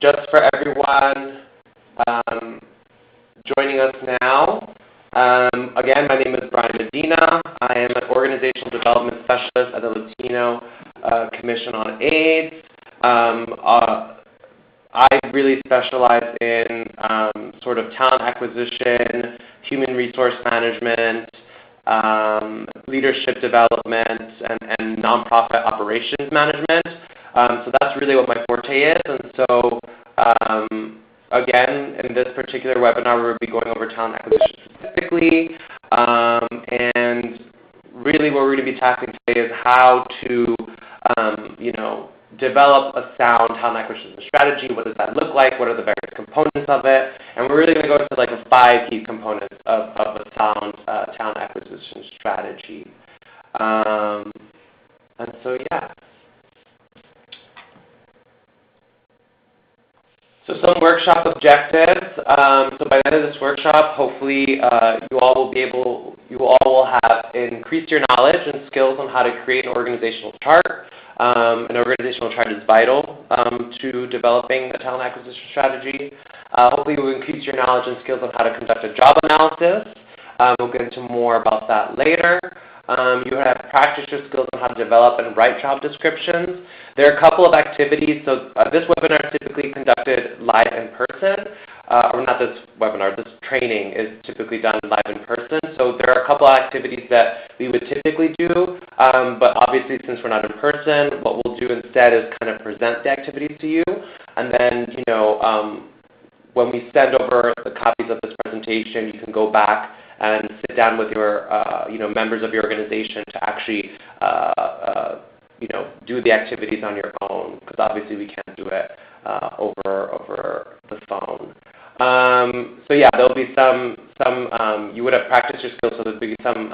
just for everyone joining us now, again, my name is Brian Medina. I am an Organizational Development Specialist at the Latino Commission on AIDS. I really specialize in sort of talent acquisition, human resource management, leadership development, and nonprofit operations management. So that's really what my forte is. And so, again, in this particular webinar, we'll be going over talent acquisition specifically. And really what we're going to be tackling today is how to, develop a sound talent acquisition strategy. What does that look like? What are the various components of it? And we're really going to go into like the 5 key components of a sound talent acquisition strategy. And so, yeah. So some workshop objectives. So by the end of this workshop, hopefully you all will have increased your knowledge and skills on how to create an organizational chart. An organizational chart is vital to developing a talent acquisition strategy. Hopefully you will increase your knowledge and skills on how to conduct a job analysis. We'll get into more about that later. You have practice your skills on how to develop and write job descriptions. There are a couple of activities. So this webinar is typically conducted live in person. Or not this webinar, this training is typically done live in person. So there are a couple of activities that we would typically do. But obviously, since we're not in person, what we'll do instead is kind of present the activities to you. And then, when we send over the copies of this presentation, you can go back and sit down with your, members of your organization to actually, do the activities on your own, because obviously we can't do it over the phone. So yeah, there'll be some you would have practiced your skills, so there'll be some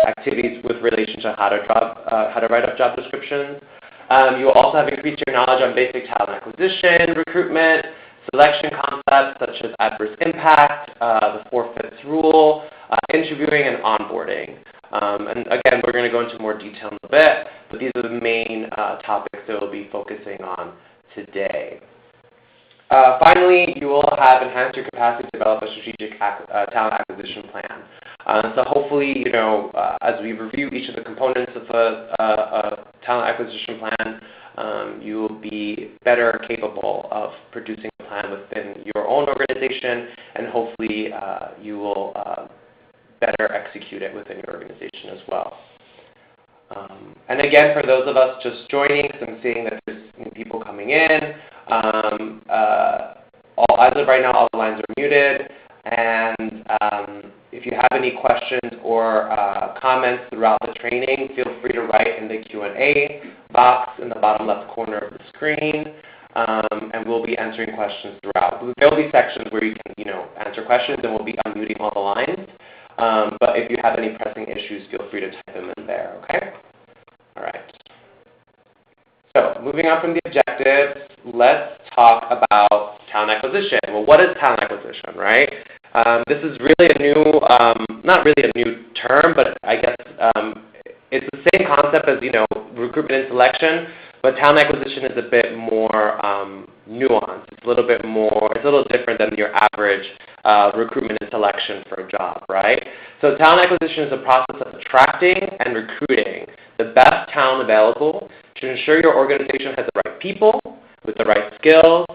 activities with relation to how to write up job descriptions. You will also have increased your knowledge on basic talent acquisition, recruitment, selection concepts such as adverse impact, the 4/5 rule, interviewing, and onboarding. And again, we're going to go into more detail in a bit, but these are the main topics that we'll be focusing on today. Finally, you will have enhanced your capacity to develop a strategic talent acquisition plan. So hopefully, as we review each of the components of a talent acquisition plan, you will be better capable of producing a plan within your own organization, and hopefully you will better execute it within your organization as well. And again, for those of us just joining, because I'm seeing that there's people coming in, as of right now, all the lines are muted. And if you have any questions or comments throughout the training, feel free to write in the Q&A box in the bottom left corner of the screen, and we'll be answering questions throughout. There will be sections where you can, answer questions, and we'll be unmuting all the lines. But if you have any pressing issues, feel free to type them in there, okay? All right. So moving on from the objectives, let's talk about talent acquisition. Well, what is talent acquisition, right? This is really a new, not really a new term, but I guess it's the same concept as, recruitment and selection, but talent acquisition is a bit more nuanced. It's a little different than your average recruitment and selection for a job, right? So talent acquisition is a process of attracting and recruiting the best talent available to ensure your organization has the right people with the right skills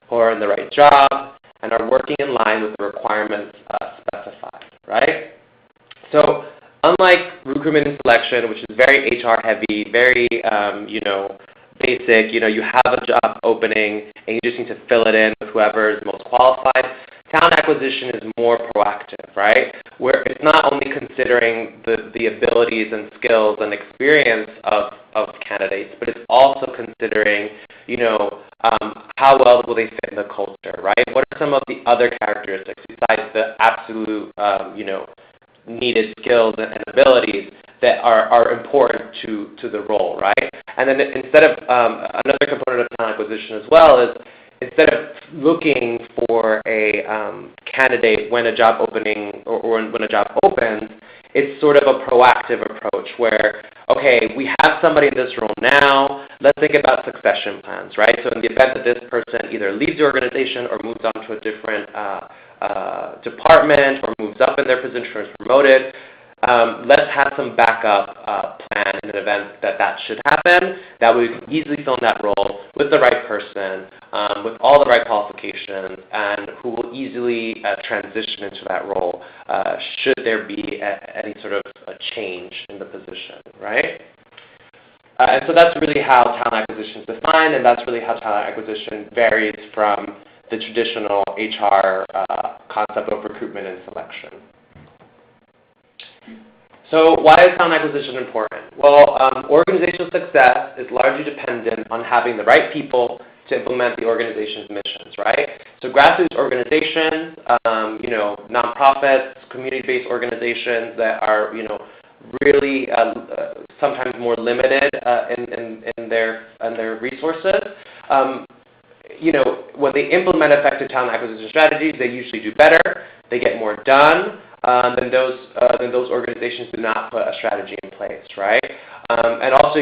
who are in the right job and are working in line with the requirements specified, right? So unlike recruitment and selection, which is very HR heavy, very, basic, you have a job opening and you just need to fill it in with whoever is most qualified, talent acquisition is more proactive, right? Where it's not only considering the abilities and skills and experience of candidates, but it's also considering, how well will they fit in the culture, right? What are some of the other characteristics besides the absolute, needed skills and abilities that are important to the role, right? And then instead of another component of talent acquisition as well is instead of looking for a candidate when a job opening or when a job opens, it's sort of a proactive approach where, okay, we have somebody in this role now, let's think about succession plans, right? So in the event that this person either leaves the organization or moves on to a different department or moves up in their position or is promoted, let's have some backup plan in an event that that should happen. That way we can easily fill in that role with the right person, with all the right qualifications, and who will easily transition into that role should there be any sort of a change in the position, right? And so that's really how talent acquisition is defined, and that's really how talent acquisition varies from the traditional HR concept of recruitment and selection. So why is talent acquisition important? Well, organizational success is largely dependent on having the right people to implement the organization's missions, right? So grassroots organizations, nonprofits, community-based organizations that are, really sometimes more limited in their resources, when they implement effective talent acquisition strategies, they usually do better. They get more done than those organizations do not put a strategy in place, right? And also,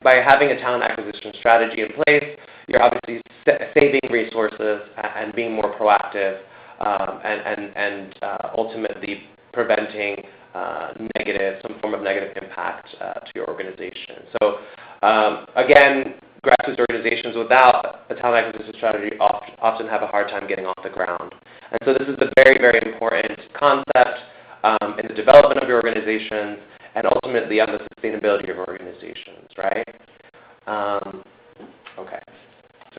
by having a talent acquisition strategy in place, you're obviously saving resources and being more proactive, and ultimately preventing some form of negative impact to your organization. So again, grassroots organizations without a talent acquisition strategy often have a hard time getting off the ground. And so this is a very, very important concept in the development of your organizations and ultimately on the sustainability of organizations, right? Okay.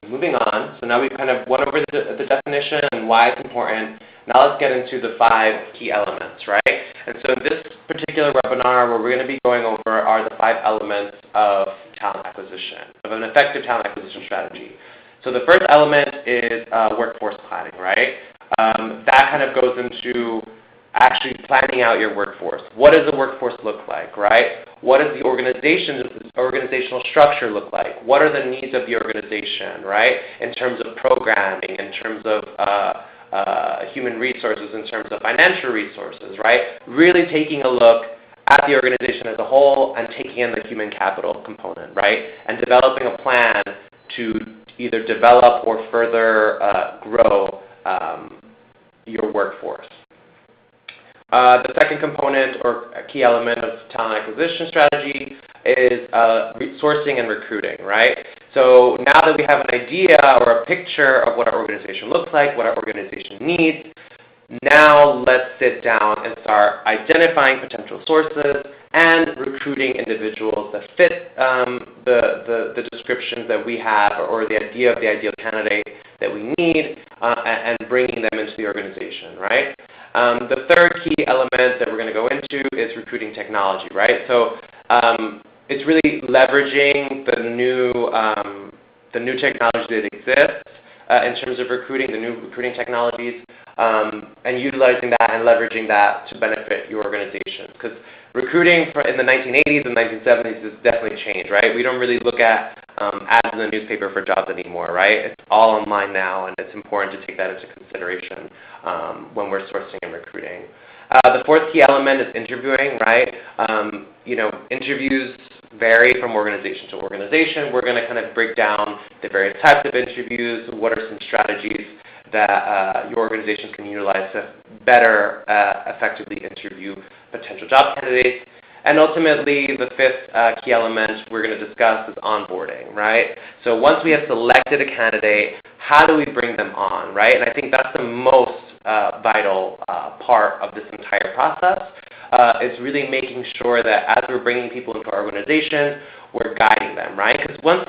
So moving on. So now we've kind of went over the definition and why it's important. Now let's get into the 5 key elements, right? And so in this particular webinar, what we're going to be going over are the 5 elements of talent acquisition, of an effective talent acquisition strategy. So the first element is workforce planning, right? That kind of goes into actually planning out your workforce. What does the workforce look like, right? What does the organizational structure look like? What are the needs of the organization, right? In terms of programming, in terms of human resources, in terms of financial resources, right? Really taking a look at the organization as a whole and taking in the human capital component, right? And developing a plan to either develop or further grow your workforce. The second component or a key element of talent acquisition strategy is sourcing and recruiting, right? So now that we have an idea or a picture of what our organization looks like, what our organization needs, now let's sit down and start identifying potential sources and recruiting individuals that fit the descriptions that we have or the idea of the ideal candidate that we need and bringing them into the organization, right? The third key element that we're going to go into is recruiting technology, right? So it's really leveraging the new technology that exists in terms of recruiting, the new recruiting technologies, and utilizing that and leveraging that to benefit your organization. Because recruiting in the 1980s and 1970s has definitely changed, right? We don't really look at ads in the newspaper for jobs anymore, right? It's all online now, and it's important to take that into consideration when we're sourcing and recruiting. The fourth key element is interviewing, right? Interviews vary from organization to organization. We're going to kind of break down the various types of interviews, what are some strategies that your organizations can utilize to better effectively interview potential job candidates. And ultimately, the fifth key element we're going to discuss is onboarding, right? So once we have selected a candidate, how do we bring them on, right? And I think that's the most vital part of this entire process. Is really making sure that as we're bringing people into our organization, we're guiding them, right? Because once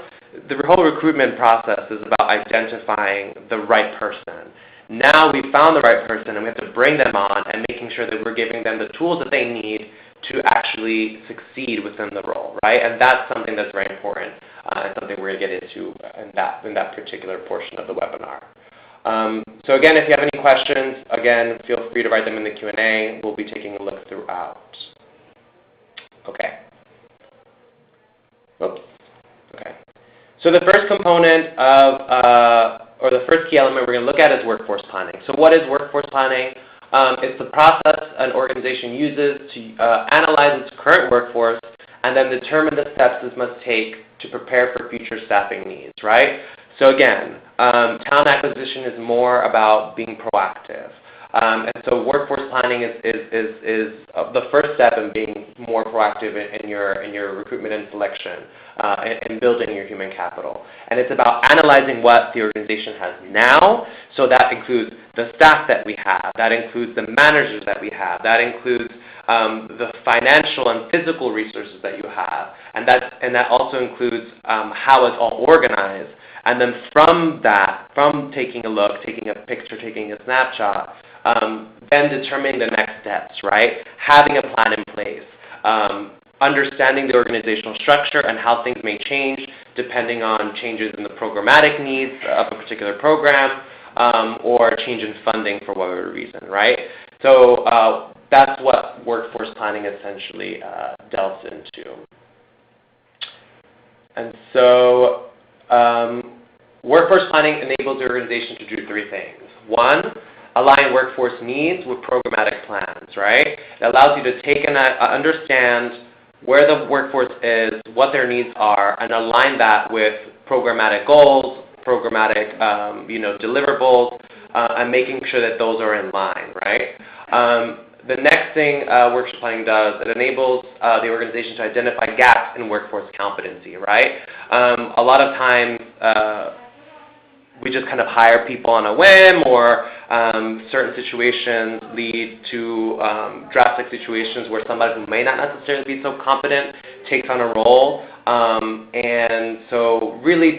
the whole recruitment process is about identifying the right person. Now we've found the right person, and we have to bring them on and making sure that we're giving them the tools that they need to actually succeed within the role, right? And that's something that's very important and something we're going to get into in that particular portion of the webinar. So again, if you have any questions, again, feel free to write them in the Q&A. We'll be taking a look throughout. Okay. Oops. Okay. So the first component of or the first key element we're going to look at is workforce planning. So what is workforce planning? It's the process an organization uses to analyze its current workforce and then determine the steps it must take to prepare for future staffing needs, right? So again, talent acquisition is more about being proactive. And so workforce planning is the first step in being more proactive in your recruitment and selection and building your human capital. And it's about analyzing what the organization has now. So that includes the staff that we have. That includes the managers that we have. That includes the financial and physical resources that you have. And that also includes how it's all organized. And then from that, from taking a look, taking a picture, taking a snapshot, then determining the next steps, right? Having a plan in place, understanding the organizational structure and how things may change depending on changes in the programmatic needs of a particular program or a change in funding for whatever reason, right? So that's what workforce planning essentially delves into. And so workforce planning enables the organization to do three things. One, align workforce needs with programmatic plans, right? It allows you to take and understand where the workforce is, what their needs are, and align that with programmatic goals, programmatic deliverables, and making sure that those are in line, right? The next thing workforce planning does, it enables the organization to identify gaps in workforce competency, right? A lot of times, we just kind of hire people on a whim, or certain situations lead to drastic situations where somebody who may not necessarily be so competent takes on a role. And so really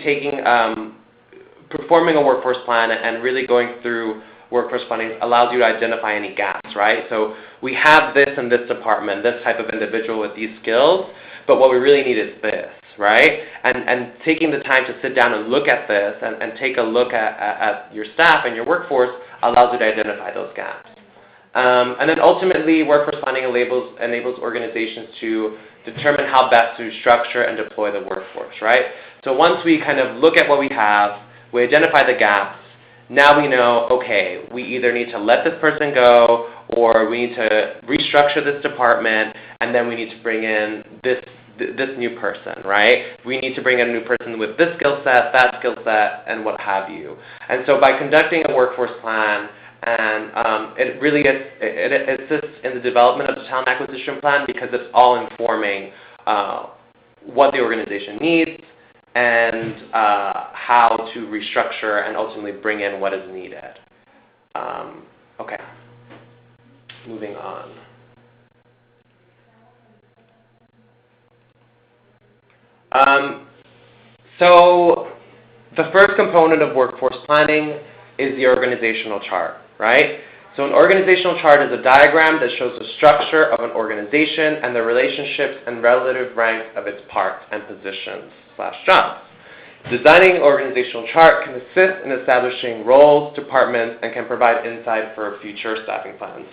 performing a workforce plan and really going through workforce planning allows you to identify any gaps, right? So we have this in this department, this type of individual with these skills, but what we really need is this, right? And taking the time to sit down and look at this and take a look at your staff and your workforce allows you to identify those gaps. And then ultimately, workforce planning enables organizations to determine how best to structure and deploy the workforce, right? So once we kind of look at what we have, we identify the gaps, now we know, okay, we either need to let this person go or we need to restructure this department, and then we need to bring in this new person, right? We need to bring in a new person with this skill set, that skill set, and what have you. And so by conducting a workforce plan, and it really it assists in the development of the talent acquisition plan because it's all informing what the organization needs and how to restructure and ultimately bring in what is needed. Okay, moving on. So the first component of workforce planning is the organizational chart, right? So an organizational chart is a diagram that shows the structure of an organization and the relationships and relative ranks of its parts and positions/jobs. Designing an organizational chart can assist in establishing roles, departments, and can provide insight for future staffing plans.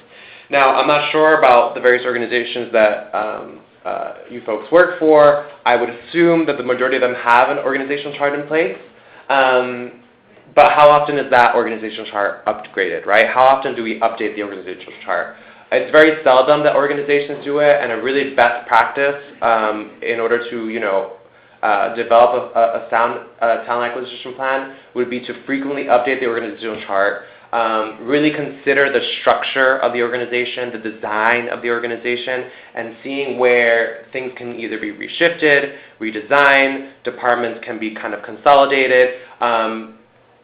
Now, I'm not sure about the various organizations that you folks work for. I would assume that the majority of them have an organizational chart in place. But how often is that organizational chart upgraded, right? How often do we update the organizational chart? It's very seldom that organizations do it, and a really best practice in order to, develop a sound talent acquisition plan would be to frequently update the organizational chart, really consider the structure of the organization, the design of the organization, and seeing where things can either be reshifted, redesigned, departments can be kind of consolidated.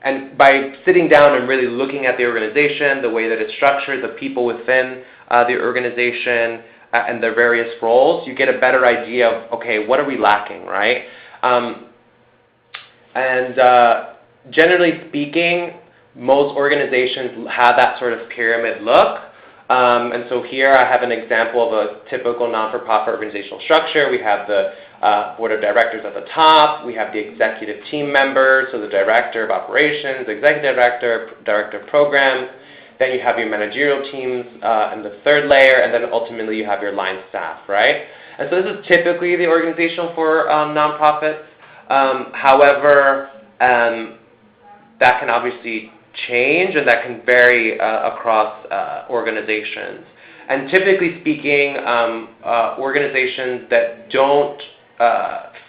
And by sitting down and really looking at the organization, the way that it's structured, the people within the organization, and their various roles, you get a better idea of, okay, what are we lacking, right? Generally speaking, most organizations have that sort of pyramid look. And so here I have an example of a typical non-for-profit organizational structure. We have the board of directors at the top. We have the executive team members, so the director of operations, executive director, director of programs. Then you have your managerial teams in the third layer, and then ultimately you have your line staff, right? And so this is typically the organization for nonprofits. However, that can obviously change and that can vary across organizations. And typically speaking, organizations that don't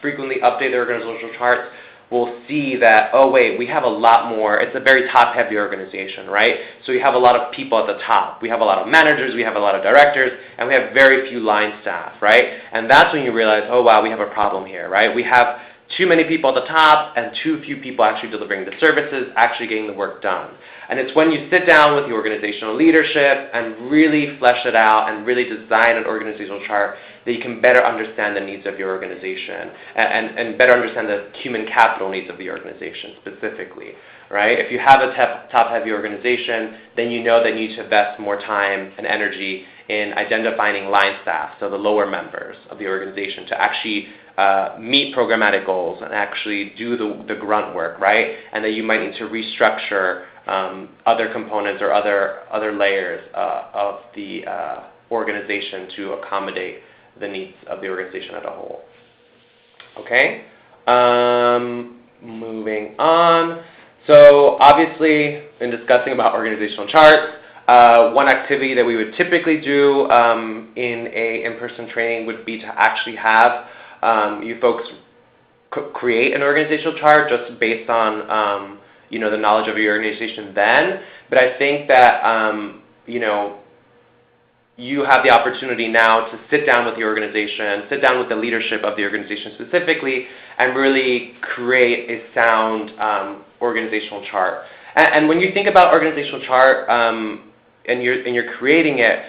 frequently update their organizational charts will see that, oh wait, we have a lot more. It's a very top-heavy organization, right? So we have a lot of people at the top. We have a lot of managers, we have a lot of directors, and we have very few line staff, right? And that's when you realize, oh wow, we have a problem here, right? We have too many people at the top and too few people actually delivering the services, actually getting the work done. And it's when you sit down with the organizational leadership and really flesh it out and really design an organizational chart that you can better understand the needs of your organization and better understand the human capital needs of the organization specifically, right? If you have a top-heavy organization, then you know that you need to invest more time and energy in identifying line staff, so the lower members of the organization, to actually meet programmatic goals and actually do the grunt work, right? And that you might need to restructure other components or other layers of the organization to accommodate the needs of the organization as a whole. Okay, moving on. So obviously, in discussing about organizational charts, one activity that we would typically do in a in-person training would be to actually have you folks create an organizational chart just based on the knowledge of your organization then. But I think that you have the opportunity now to sit down with the organization, sit down with the leadership of the organization specifically, and really create a sound organizational chart. And when you think about organizational chart and you're creating it,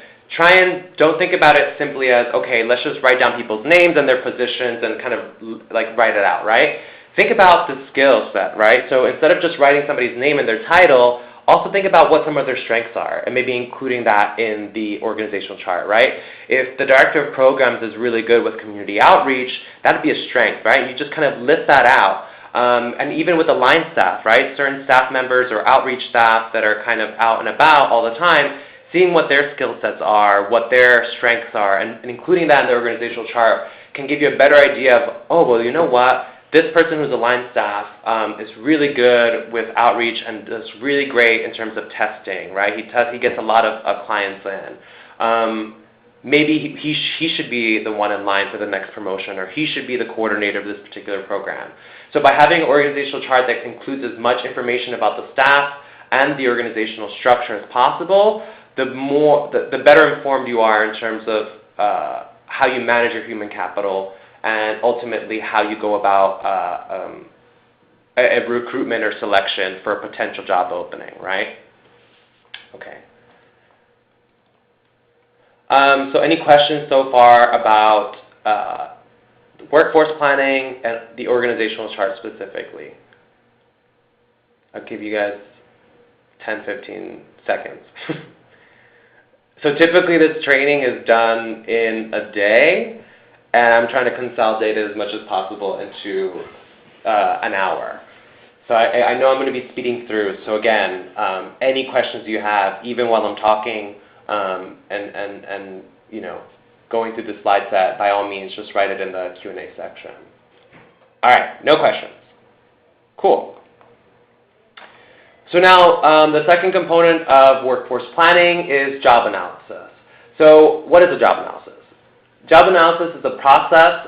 don't think about it simply as, okay, let's just write down people's names and their positions and kind of like write it out, right? Think about the skill set, right? So instead of just writing somebody's name and their title, also think about what some of their strengths are and maybe including that in the organizational chart, right? If the director of programs is really good with community outreach, that would be a strength, right? You just kind of list that out. And even with the line staff, right? Certain staff members or outreach staff that are kind of out and about all the time, seeing what their skill sets are, what their strengths are, and including that in the organizational chart can give you a better idea of, oh, well, you know what? This person who's a line staff is really good with outreach and does really great in terms of testing, right? He gets a lot of clients in. Maybe he should be the one in line for the next promotion, or he should be the coordinator of this particular program. So by having an organizational chart that includes as much information about the staff and the organizational structure as possible, the better informed you are in terms of how you manage your human capital and ultimately how you go about a recruitment or selection for a potential job opening, right? Okay. So any questions so far about workforce planning and the organizational chart specifically? I'll give you guys 10, 15 seconds. So typically this training is done in a day, and I'm trying to consolidate it as much as possible into an hour. So I know I'm going to be speeding through. So again, any questions you have, even while I'm talking and going through the slide set, by all means, just write it in the Q&A section. All right, no questions. Cool. So now the second component of workforce planning is job analysis. So what is a job analysis? Job analysis is a process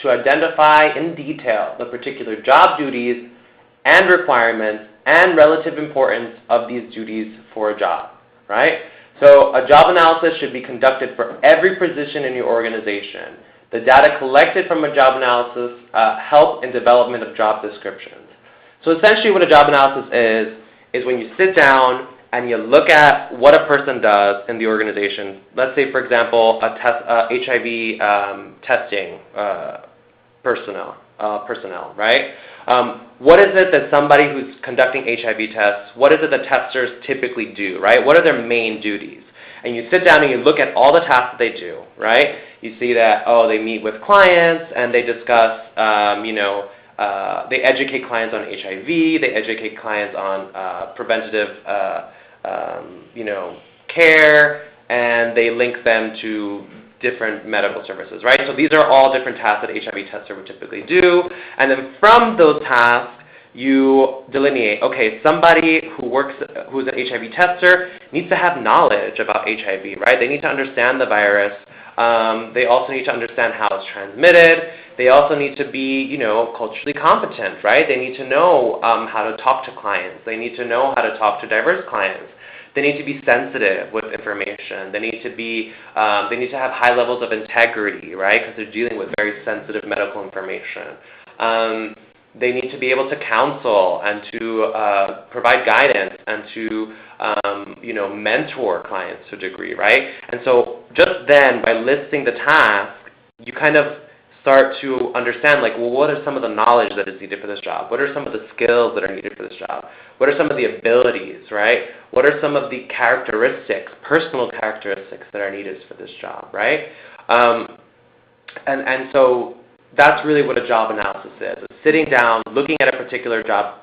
to identify in detail the particular job duties and requirements and relative importance of these duties for a job, right? So a job analysis should be conducted for every position in your organization. The data collected from a job analysis help in development of job descriptions. So essentially what a job analysis is when you sit down and you look at what a person does in the organization. Let's say, for example, HIV testing personnel, right? What is it that somebody who's conducting HIV tests, what is it that testers typically do, right? What are their main duties? And you sit down and you look at all the tasks that they do, right? You see that, oh, they meet with clients and they discuss, they educate clients on HIV, they educate clients on preventative care, and they link them to different medical services, right? So these are all different tasks that HIV tester would typically do. And then from those tasks, you delineate, okay, somebody who's an HIV tester needs to have knowledge about HIV, right? They need to understand the virus. They also need to understand how it's transmitted. They also need to be, culturally competent, right? They need to know how to talk to clients. They need to know how to talk to diverse clients. They need to be sensitive with information. They need to have high levels of integrity, right? Because they're dealing with very sensitive medical information. They need to be able to counsel and to provide guidance and to mentor clients to a degree, right? And so just then, by listing the task, you kind of start to understand, what are some of the knowledge that is needed for this job? What are some of the skills that are needed for this job? What are some of the abilities, right? What are some of the characteristics, personal characteristics that are needed for this job, right? And so that's really what a job analysis is. It's sitting down, looking at a particular job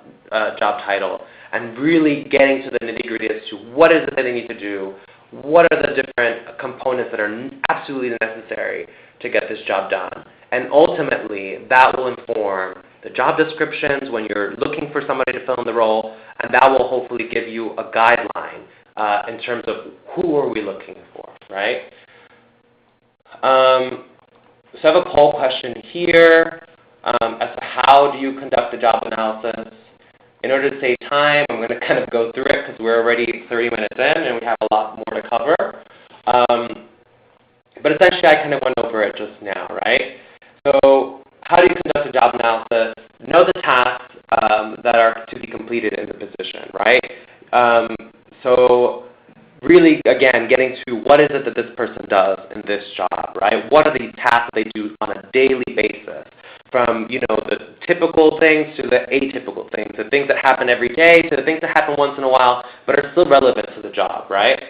title, and really getting to the nitty-gritty as to what is it that they need to do, what are the different components that are absolutely necessary to get this job done. And ultimately, that will inform the job descriptions when you're looking for somebody to fill in the role, and that will hopefully give you a guideline in terms of who are we looking for, right? So I have a poll question here as to how do you conduct a job analysis. In order to save time, I'm going to kind of go through it because we're already 30 minutes in and we have a lot more to cover. But essentially, I kind of went over it just now, right? So how do you conduct a job analysis? Know the tasks that are to be completed in the position, right? So really, again, getting to what is it that this person does in this job, right? What are the tasks they do on a daily basis? From, the typical things to the atypical things, the things that happen every day to the things that happen once in a while but are still relevant to the job, right?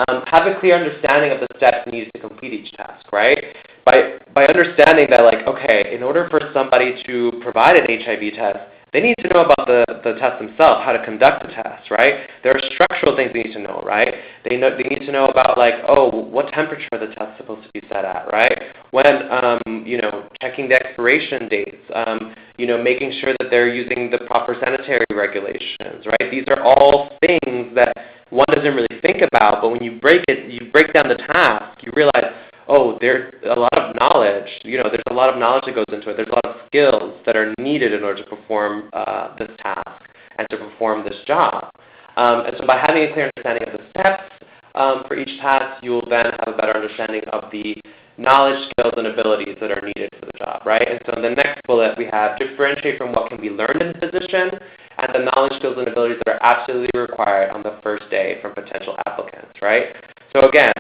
Have a clear understanding of the steps needed to complete each task, right? By understanding that, okay, in order for somebody to provide an HIV test, they need to know about the test themselves, how to conduct the test, right? There are structural things they need to know, right? They need to know about, what temperature the test is supposed to be set at, right? When, checking the expiration dates, making sure that they're using the proper sanitary regulations, right? These are all things that one doesn't really think about, but when you break down the task, you realize, there's a lot of knowledge. There's a lot of knowledge that goes into it. There's a lot of skills that are needed in order to perform this task and to perform this job. And so by having a clear understanding of the steps for each task, you will then have a better understanding of the knowledge, skills, and abilities that are needed for the job, right? And so in the next bullet, we have differentiate from what can be learned in the position and the knowledge, skills, and abilities that are absolutely required on the first day from potential applicants, right? So again,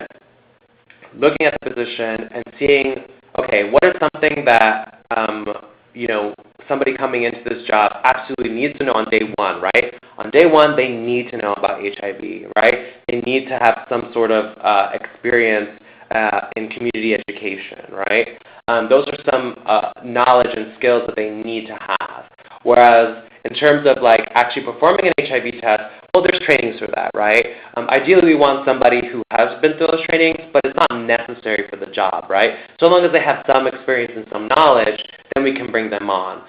looking at the position and seeing, okay, what is something that, somebody coming into this job absolutely needs to know on day one, right? On day one, they need to know about HIV, right? They need to have some sort of experience in community education, right? Those are some knowledge and skills that they need to have. Whereas in terms of actually performing an HIV test, well, there's trainings for that, right? Ideally, we want somebody who has been through those trainings, but it's not necessary for the job, right? So long as they have some experience and some knowledge, then we can bring them on.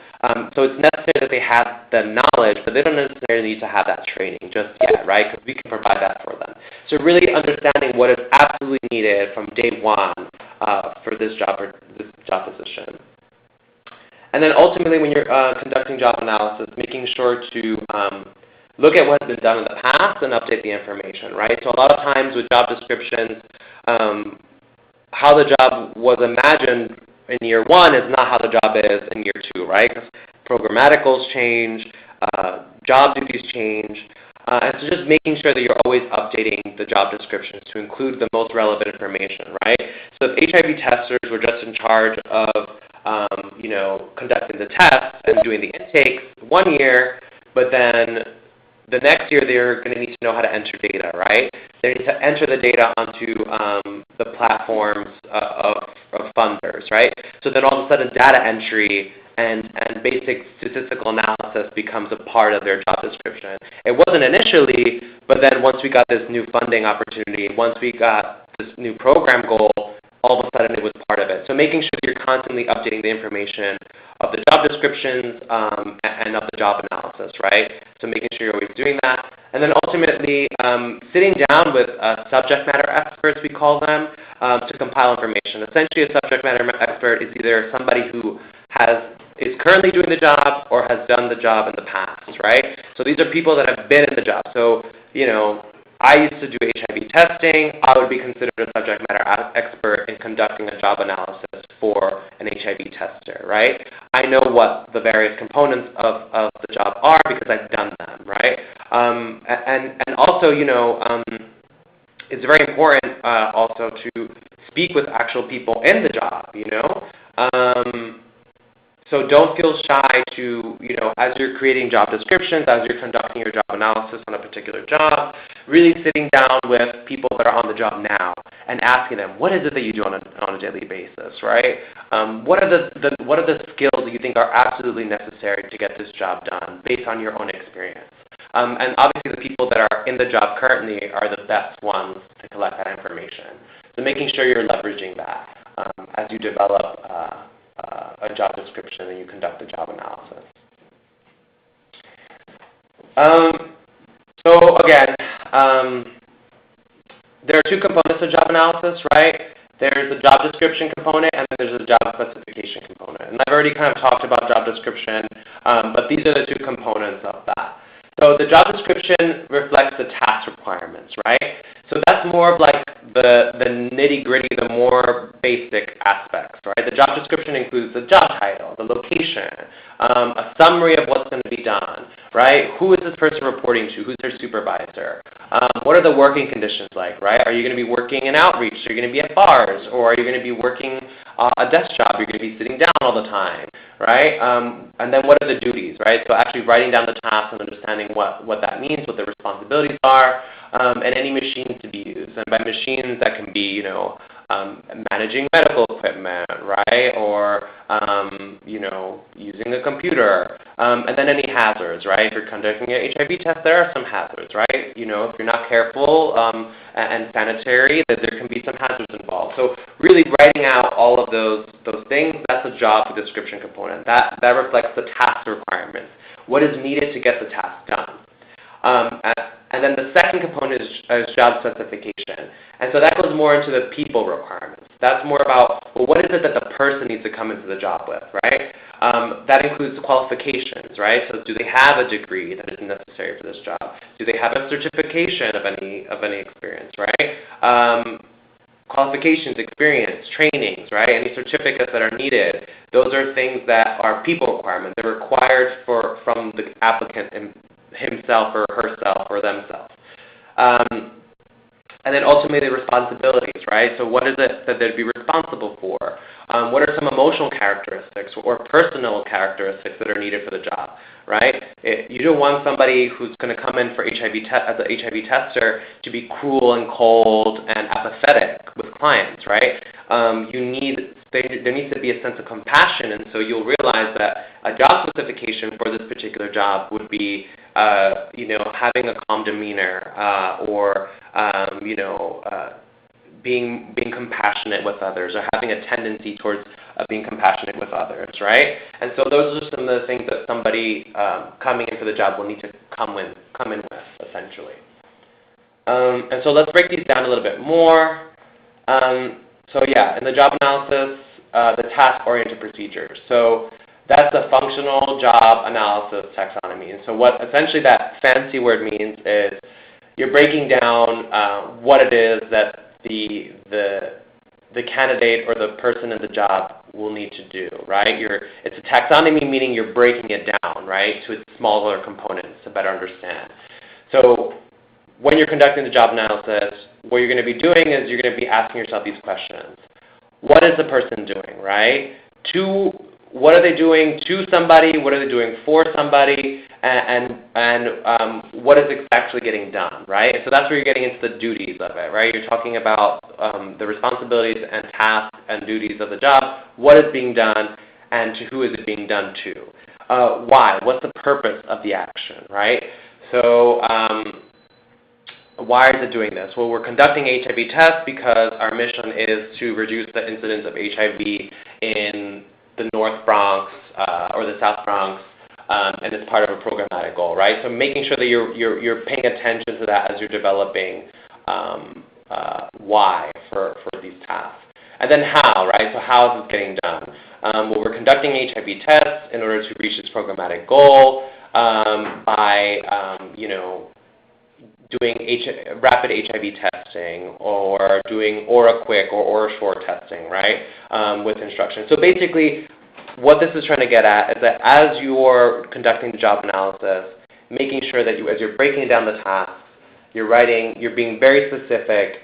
So it's necessary that they have the knowledge, but they don't necessarily need to have that training just yet, right? Because we can provide that for them. So really understanding what is absolutely needed from day one for this job position. And then ultimately, when you're conducting job analysis, making sure to look at what has been done in the past and update the information, right? So a lot of times with job descriptions, how the job was imagined in year one is not how the job is in year two, right? Because programmaticals change, job duties change, and so just making sure that you're always updating the job descriptions to include the most relevant information, right? So if HIV testers were just in charge of conducting the tests and doing the intakes 1 year, but then the next year they're going to need to know how to enter data, right? They need to enter the data onto the platforms of funders, right? So then all of a sudden data entry and basic statistical analysis becomes a part of their job description. It wasn't initially, but then once we got this new funding opportunity, once we got this new program goal, all of a sudden it was part of it. So making sure that you're constantly updating the information of the job descriptions and of the job analysis, right? So making sure you're always doing that. And then ultimately sitting down with subject matter experts, we call them, to compile information. Essentially a subject matter expert is either somebody who is currently doing the job or has done the job in the past, right? So these are people that have been in the job. So, I used to do HIV testing. I would be considered a subject matter expert in conducting a job analysis for an HIV tester, right? I know what the various components of the job are because I've done them, right? And also, it's very important also to speak with actual people in the job, So don't feel shy to, as you're creating job descriptions, as you're conducting your job analysis on a particular job, really sitting down with people that are on the job now and asking them, what is it that you do on a daily basis, right? What are the skills that you think are absolutely necessary to get this job done based on your own experience? And obviously the people that are in the job currently are the best ones to collect that information. So making sure you're leveraging that as you develop a job description and you conduct a job analysis. So again, there are two components of job analysis, right? There's a job description component and then there's a job specification component. And I've already kind of talked about job description, but these are the two components of that. So the job description reflects the task requirements, right? So that's more of like the nitty-gritty, the more basic aspects, right? The job description includes the job title, the location, a summary of what's going to be done, right? Who is this person reporting to? Who's their supervisor? What are the working conditions like, right? Are you going to be working in outreach? Are you going to be at bars? Or are you going to be working a desk job? You're going to be sitting down all the time, right? And then what are the duties, right? So actually writing down the tasks and understanding what that means, what the responsibilities are, and any machines to be used. And by machines, that can be, managing medical equipment, right? Or, using a computer. And then any hazards, right? If you're conducting an HIV test, there are some hazards, right? If you're not careful and sanitary, that there can be some hazards involved. So really writing out all of those things, that's a job description component. That reflects the task requirements. What is needed to get the task done? And then the second component is job specification. And so that goes more into the people requirements. That's more about, well, what is it that the person needs to come into the job with, right? That includes qualifications, right? So do they have a degree that is necessary for this job? Do they have a certification of any experience, right? Qualifications, experience, trainings, right? Any certificates that are needed. Those are things that are people requirements. They're required from the applicant himself or herself or themselves. And then ultimately responsibilities, right? So what is it that they'd be responsible for? What are some emotional characteristics or personal characteristics that are needed for the job, right? You don't want somebody who's going to come in for as an HIV tester to be cruel and cold and apathetic with clients, right? There needs to be a sense of compassion, and so you'll realize that a job specification for this particular job would be, having a calm demeanor or, being compassionate with others or having a tendency towards being compassionate with others, right? And so those are some of the things that somebody coming in for the job will need to come in with, essentially. And so let's break these down a little bit more. So yeah, in the job analysis, the task-oriented procedures. So that's a functional job analysis taxonomy. And so what essentially that fancy word means is you're breaking down what it is that the candidate or the person in the job will need to do, right? It's a taxonomy, meaning you're breaking it down, right, to its smaller components to better understand. So when you're conducting the job analysis, what you're going to be doing is you're going to be asking yourself these questions. What is the person doing, right? What are they doing to somebody? What are they doing for somebody? And what is actually getting done, right? So that's where you're getting into the duties of it, right? You're talking about the responsibilities and tasks and duties of the job. What is being done and to who is it being done to? Why? What's the purpose of the action, right? So why is it doing this? Well, we're conducting HIV tests because our mission is to reduce the incidence of HIV in the North Bronx or the South Bronx, and it's part of a programmatic goal, right? So making sure that you're paying attention to that as you're developing why for these tasks. And then how, right? So how is this getting done? Well, we're conducting HIV tests in order to reach this programmatic goal by, doing rapid HIV testing or doing OraQuick or OraSure testing, right, with instructions. So basically, what this is trying to get at is that as you're conducting the job analysis, making sure that as you're breaking down the tasks, you're being very specific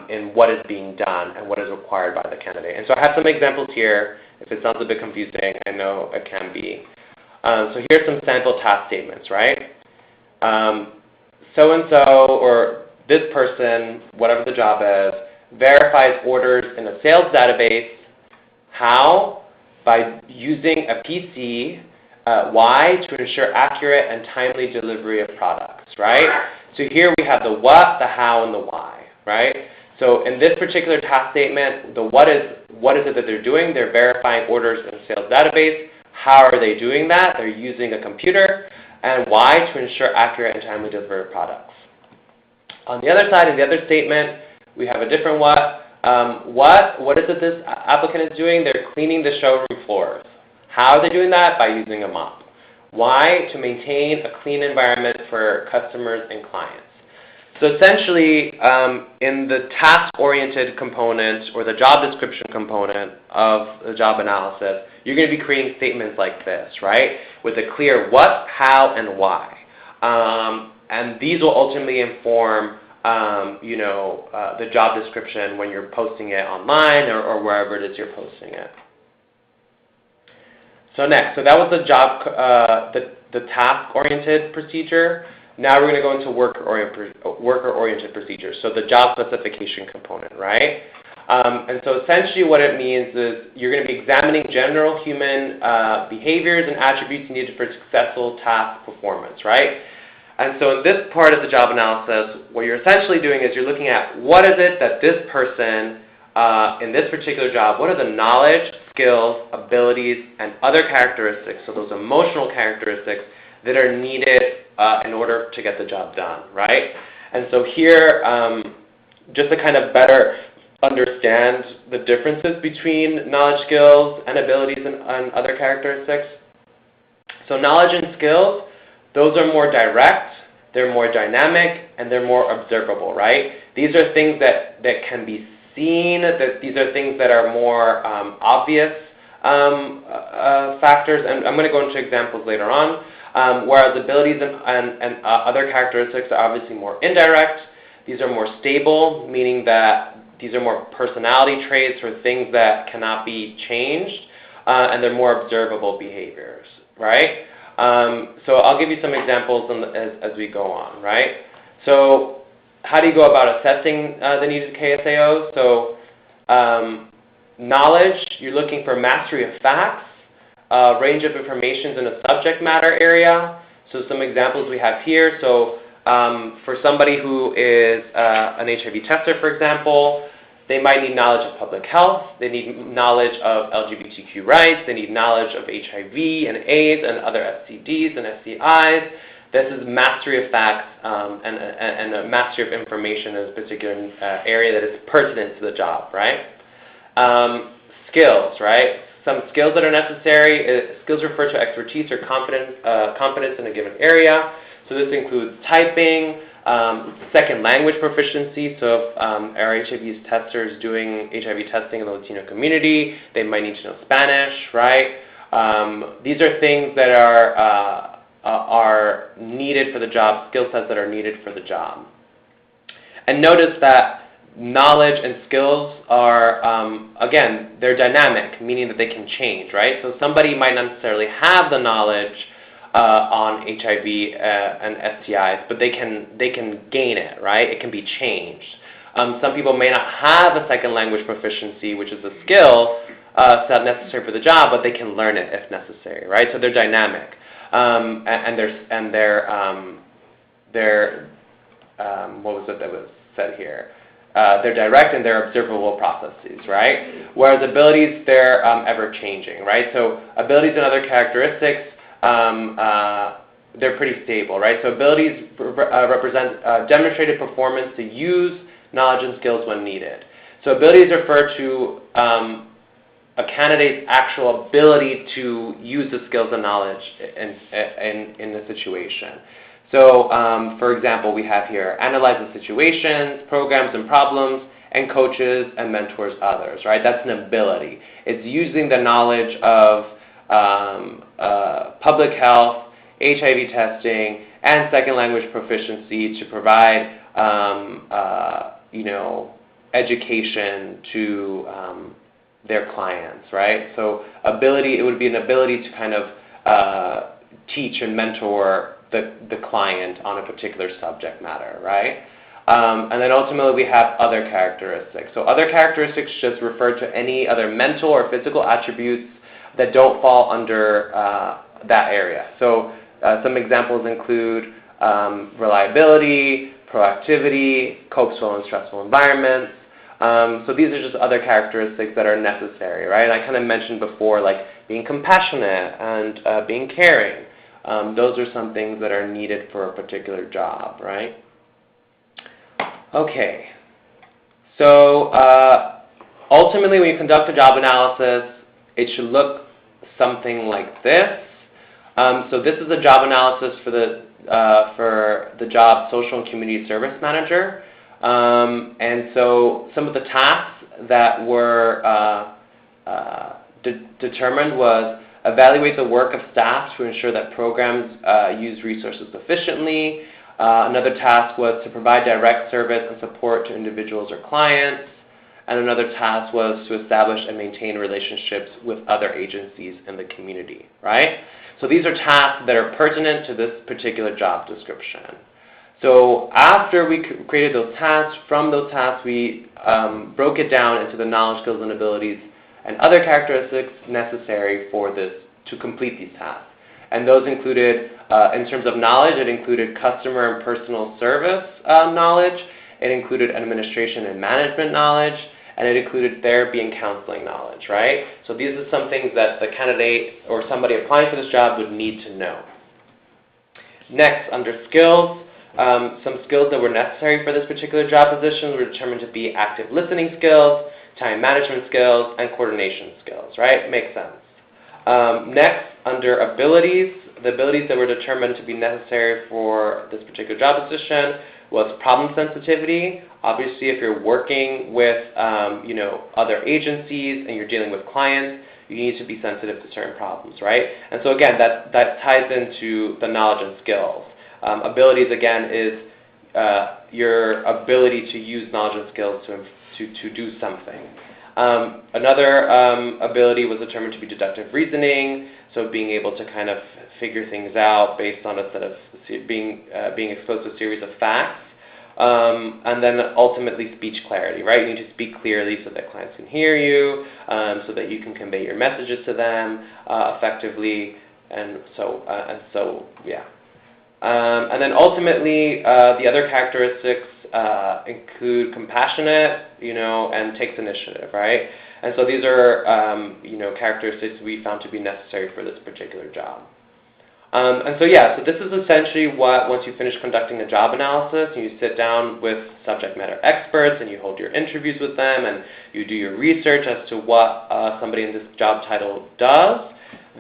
in what is being done and what is required by the candidate. And so I have some examples here. If it sounds a bit confusing, I know it can be. So here's some sample task statements, right? So-and-so or this person, whatever the job is, verifies orders in a sales database. How? By using a PC. Why? To ensure accurate and timely delivery of products, right? So here we have the what, the how, and the why, right? So in this particular task statement, the what is it that they're doing? They're verifying orders in a sales database. How are they doing that? They're using a computer. And why? To ensure accurate and timely delivery of products. On the other side, in the other statement, we have a different what. What is it this applicant is doing? They're cleaning the showroom floors. How are they doing that? By using a mop. Why? To maintain a clean environment for customers and clients. So essentially, in the task-oriented component or the job description component of the job analysis, you're going to be creating statements like this, right? With a clear what, how, and why. And these will ultimately inform, the job description when you're posting it online or wherever it is you're posting it. So next, so that was the job, the task-oriented procedure. Now we're going to go into worker-oriented procedures, so the job specification component, right? And so essentially what it means is you're going to be examining general human behaviors and attributes needed for successful task performance, right? And so in this part of the job analysis, what you're essentially doing is you're looking at what is it that this person in this particular job, what are the knowledge, skills, abilities, and other characteristics, so those emotional characteristics that are needed in order to get the job done, right? And so here, just to kind of better understand the differences between knowledge, skills, and abilities and other characteristics. So knowledge and skills, those are more direct, they're more dynamic, and they're more observable, right? These are things that can be seen, these are things that are more obvious factors, and I'm going to go into examples later on. Whereas abilities and other characteristics are obviously more indirect. These are more stable, meaning that these are more personality traits or things that cannot be changed, and they're more observable behaviors, right? So I'll give you some examples as we go on, right? So how do you go about assessing the needed KSAOs? So knowledge, you're looking for mastery of facts, range of information in a subject matter area. So some examples we have here. So for somebody who is an HIV tester, for example, they might need knowledge of public health. They need knowledge of LGBTQ rights. They need knowledge of HIV and AIDS and other STDs and STIs. This is mastery of facts and a mastery of information in a particular area that is pertinent to the job, right? Skills, right? Some skills that are necessary. Skills refer to expertise or competence in a given area. So this includes typing, second language proficiency. So if our HIV testers doing HIV testing in the Latino community, they might need to know Spanish, right? These are things that are needed for the job, skill sets that are needed for the job. And notice that knowledge and skills are, again, they're dynamic, meaning that they can change, right? So somebody might not necessarily have the knowledge on HIV and STIs, but they can gain it, right? It can be changed. Some people may not have a second language proficiency, which is a skill set necessary for the job, but they can learn it if necessary, right? So they're dynamic, and they're what was it that was said here? They're direct and they're observable processes, right? Whereas abilities, they're ever-changing, right? So abilities and other characteristics, they're pretty stable, right? So abilities represent demonstrated performance to use knowledge and skills when needed. So abilities refer to a candidate's actual ability to use the skills and knowledge in the situation. So, for example, we have here analyzes situations, programs and problems, and coaches and mentors others, right? That's an ability. It's using the knowledge of public health, HIV testing, and second language proficiency to provide, education to their clients, right? So ability, it would be an ability to kind of teach and mentor the client on a particular subject matter, right? And then ultimately we have other characteristics. So other characteristics just refer to any other mental or physical attributes that don't fall under that area. So some examples include reliability, proactivity, copes well in stressful environments. So these are just other characteristics that are necessary, right? And I kind of mentioned before, like being compassionate and being caring. Those are some things that are needed for a particular job, right? Okay. So ultimately, when you conduct a job analysis, it should look something like this. So this is a job analysis for the job Social and Community Service Manager. And so some of the tasks that were determined was evaluate the work of staff to ensure that programs use resources efficiently. Another task was to provide direct service and support to individuals or clients. And another task was to establish and maintain relationships with other agencies in the community, right? So these are tasks that are pertinent to this particular job description. So after we created those tasks, from those tasks we broke it down into the knowledge, skills, and abilities and other characteristics necessary for this to complete these tasks. And those included, in terms of knowledge, it included customer and personal service knowledge, it included administration and management knowledge, and it included therapy and counseling knowledge, right? So these are some things that the candidate or somebody applying for this job would need to know. Next, under skills, some skills that were necessary for this particular job position were determined to be active listening skills, time management skills, and coordination skills, right? Makes sense. Next, under abilities, the abilities that were determined to be necessary for this particular job position was problem sensitivity. Obviously, if you're working with other agencies and you're dealing with clients, you need to be sensitive to certain problems, right? And so again, that ties into the knowledge and skills. Abilities, again, is your ability to use knowledge and skills to do something. Another ability was determined to be deductive reasoning, so being able to kind of figure things out based on a set of being exposed to a series of facts. And then ultimately speech clarity, right? You need to speak clearly so that clients can hear you, so that you can convey your messages to them effectively, and so yeah. And then ultimately, the other characteristics include compassionate, and takes initiative, right? And so these are, characteristics we found to be necessary for this particular job. And so yeah, so this is essentially what, once you finish conducting a job analysis, and you sit down with subject matter experts, and you hold your interviews with them, and you do your research as to what somebody in this job title does,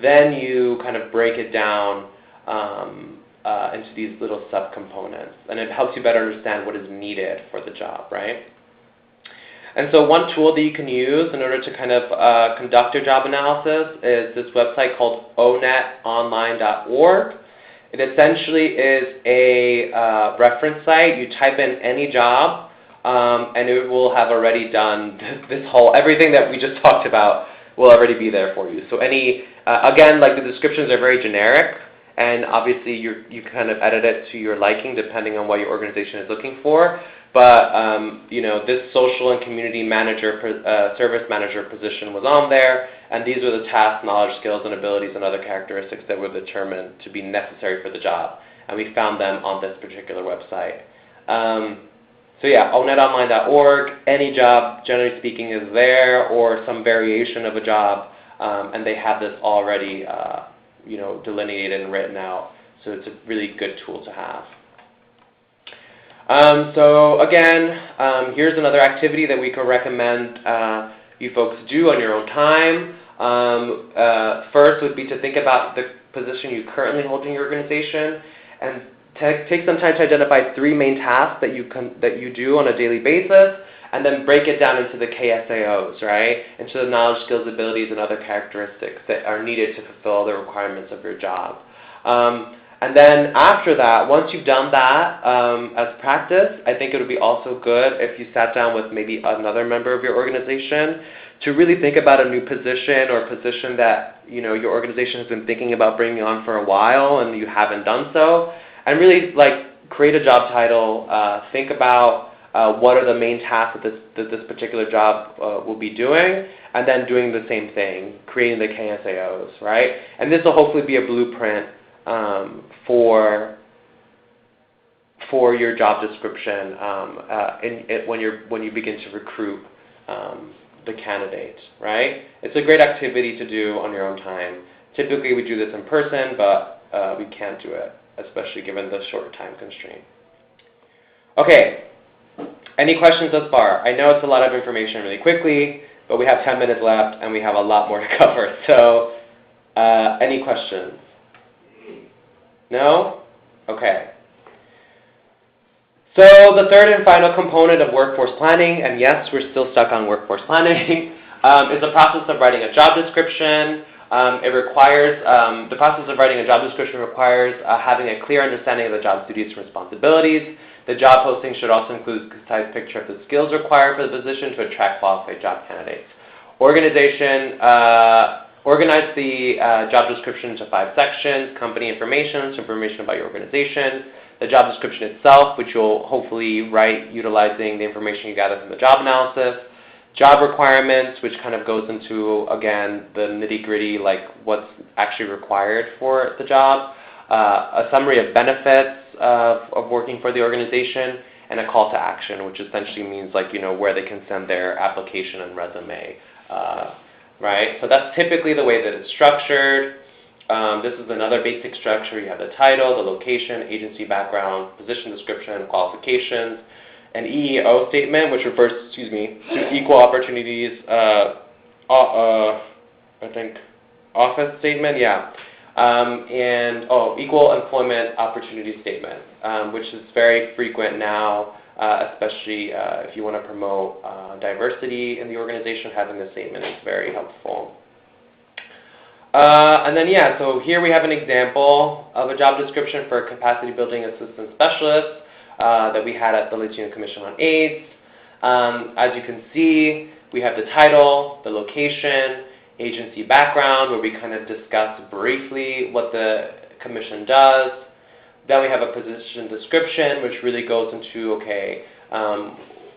then you kind of break it down into these little subcomponents, and it helps you better understand what is needed for the job, right? And so one tool that you can use in order to kind of conduct your job analysis is this website called onetonline.org. It essentially is a reference site. You type in any job, and it will have already done everything that we just talked about will already be there for you. So again, like the descriptions are very generic, and obviously you kind of edit it to your liking depending on what your organization is looking for. But this social and community manager, service manager position was on there, and these were the tasks, knowledge, skills, and abilities and other characteristics that were determined to be necessary for the job. And we found them on this particular website. So yeah, onetonline.org, any job, generally speaking, is there, or some variation of a job, and they have this already delineated and written out. So it's a really good tool to have. So again, here's another activity that we could recommend you folks do on your own time. First would be to think about the position you currently hold in your organization, and take some time to identify 3 main tasks that you do on a daily basis, and then break it down into the KSAOs, right? Into the knowledge, skills, abilities, and other characteristics that are needed to fulfill the requirements of your job. And then after that, once you've done that as practice, I think it would be also good if you sat down with maybe another member of your organization to really think about a new position or a position that your organization has been thinking about bringing on for a while and you haven't done so, and really create a job title, think about what are the main tasks that this particular job will be doing, and then doing the same thing, creating the KSAOs, right? And this will hopefully be a blueprint for your job description when you begin to recruit the candidate, right? It's a great activity to do on your own time. Typically we do this in person, but we can't do it, especially given the short time constraint. Okay, any questions thus far? I know it's a lot of information really quickly, but we have 10 minutes left and we have a lot more to cover. So any questions? No? Okay. So the third and final component of workforce planning, and yes, we're still stuck on workforce planning, is the process of writing a job description. The process of writing a job description requires having a clear understanding of the job's duties and responsibilities. The job posting should also include a concise picture of the skills required for the position to attract qualified job candidates. Organize the job description into 5 sections: company information, some information about your organization, the job description itself, which you'll hopefully write utilizing the information you gather from the job analysis, job requirements, which kind of goes into, again, the nitty-gritty, like what's actually required for the job, a summary of benefits of working for the organization, and a call to action, which essentially means where they can send their application and resume, right? So that's typically the way that it's structured. This is another basic structure. You have the title, the location, agency background, position description, qualifications, an EEO statement, which refers, to equal opportunities, office statement, yeah. Equal employment opportunity statement, which is very frequent now, especially if you want to promote diversity in the organization. Having the statement is very helpful. So here we have an example of a job description for a capacity building assistant specialist that we had at the Latino Commission on AIDS. As you can see, we have the title, the location, agency background, where we kind of discuss briefly what the commission does. Then we have a position description, which really goes into,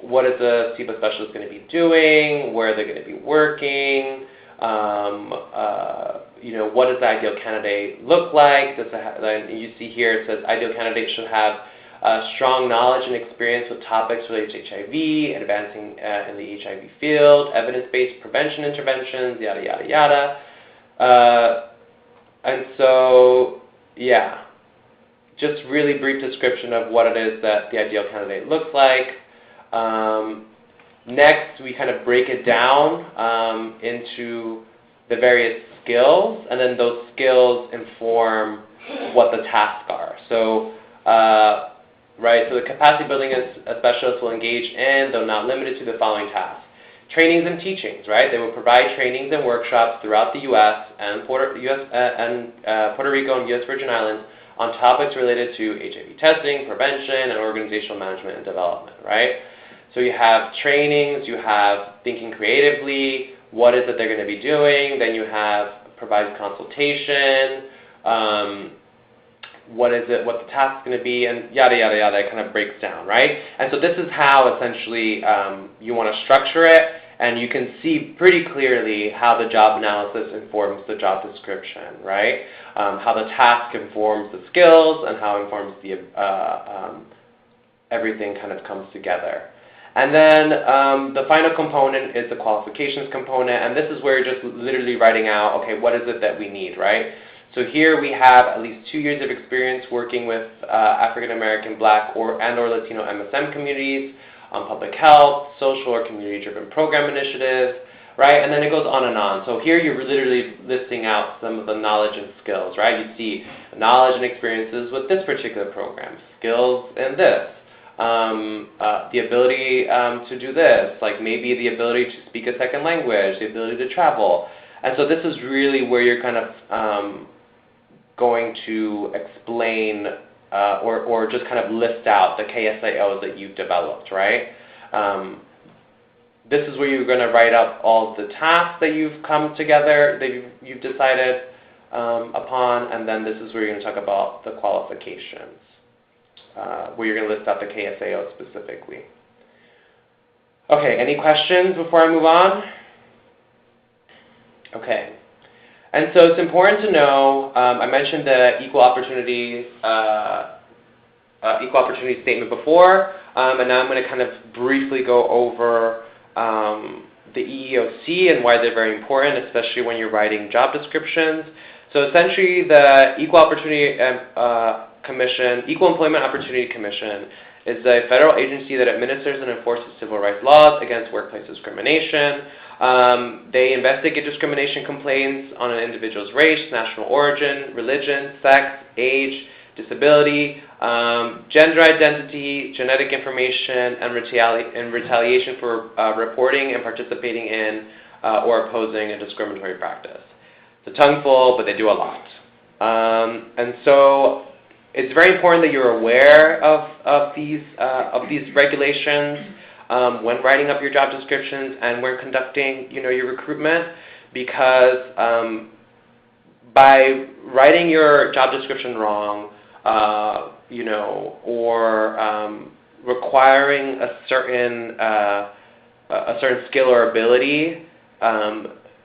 what is the CEBA specialist going to be doing, where they're going to be working, what does the ideal candidate look like? You see here it says ideal candidate should have strong knowledge and experience with topics related to HIV, advancing in the HIV field, evidence-based prevention interventions, yada, yada, yada. And so, yeah, just really brief description of what it is that the ideal candidate looks like. Next, we kind of break it down into the various skills, and then those skills inform what the tasks are. So, so the capacity building specialist will engage in, though not limited to, the following tasks. Trainings and teachings, right? They will provide trainings and workshops throughout the U.S. and Puerto Rico and U.S. Virgin Islands on topics related to HIV testing, prevention, and organizational management and development, right? So you have trainings, you have thinking creatively, what is it they're going to be doing, then you have provide consultation, what the task is going to be, and yada, yada, yada. It kind of breaks down, right? And so this is how essentially you want to structure it, and you can see pretty clearly how the job analysis informs the job description, right? How the task informs the skills, and how it informs everything kind of comes together. And then the final component is the qualifications component, and this is where you're just literally writing out, okay, what is it that we need, right? So here we have at least 2 years of experience working with African American, Black, or Latino MSM communities on public health, social or community-driven program initiatives, right? And then it goes on and on. So here you're literally listing out some of the knowledge and skills, right? You see knowledge and experiences with this particular program, skills in this. The ability to do this, like maybe the ability to speak a second language, the ability to travel. And so this is really where you're kind of going to explain or just kind of list out the KSAOs that you've developed, right? This is where you're going to write up all the tasks that you've come together, that you've decided upon, and then this is where you're going to talk about the qualifications. Where you're going to list out the KSAO specifically. Okay, any questions before I move on? Okay. And so it's important to know, I mentioned the equal opportunity statement before, and now I'm going to kind of briefly go over the EEOC and why they're very important, especially when you're writing job descriptions. So essentially the Equal Employment Opportunity Commission is a federal agency that administers and enforces civil rights laws against workplace discrimination. They investigate discrimination complaints on an individual's race, national origin, religion, sex, age, disability, gender identity, genetic information, and retaliation for reporting and participating in or opposing a discriminatory practice. It's a tongueful, but they do a lot. And so it's very important that you're aware of these regulations when writing up your job descriptions and when conducting, your recruitment, because by writing your job description wrong, or requiring a certain skill or ability,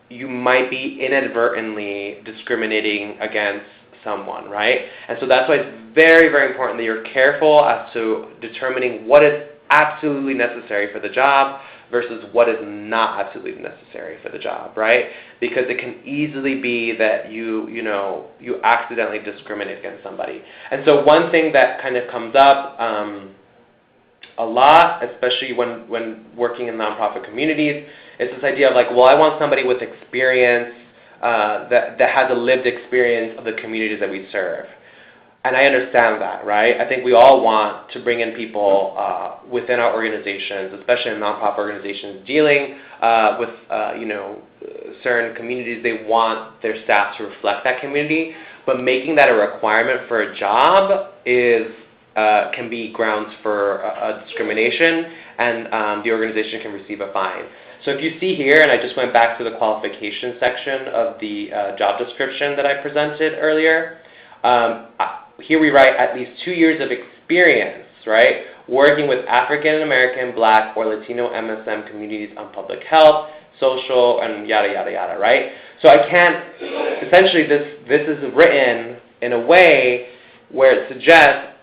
you might be inadvertently discriminating against someone, right? And so that's why it's very, very important that you're careful as to determining what is absolutely necessary for the job versus what is not absolutely necessary for the job, right? Because it can easily be that you accidentally discriminate against somebody. And so one thing that kind of comes up a lot, especially when working in nonprofit communities, is this idea of like, well, I want somebody with experience that has a lived experience of the communities that we serve. And I understand that, right? I think we all want to bring in people within our organizations, especially in nonprofit organizations, dealing with certain communities. They want their staff to reflect that community, but making that a requirement for a job can be grounds for a discrimination, and the organization can receive a fine. So if you see here, and I just went back to the qualification section of the job description that I presented earlier, here we write at least 2 years of experience, right, working with African American, Black, or Latino MSM communities on public health, social, and yada, yada, yada, right? So I can't, essentially this is written in a way where it suggests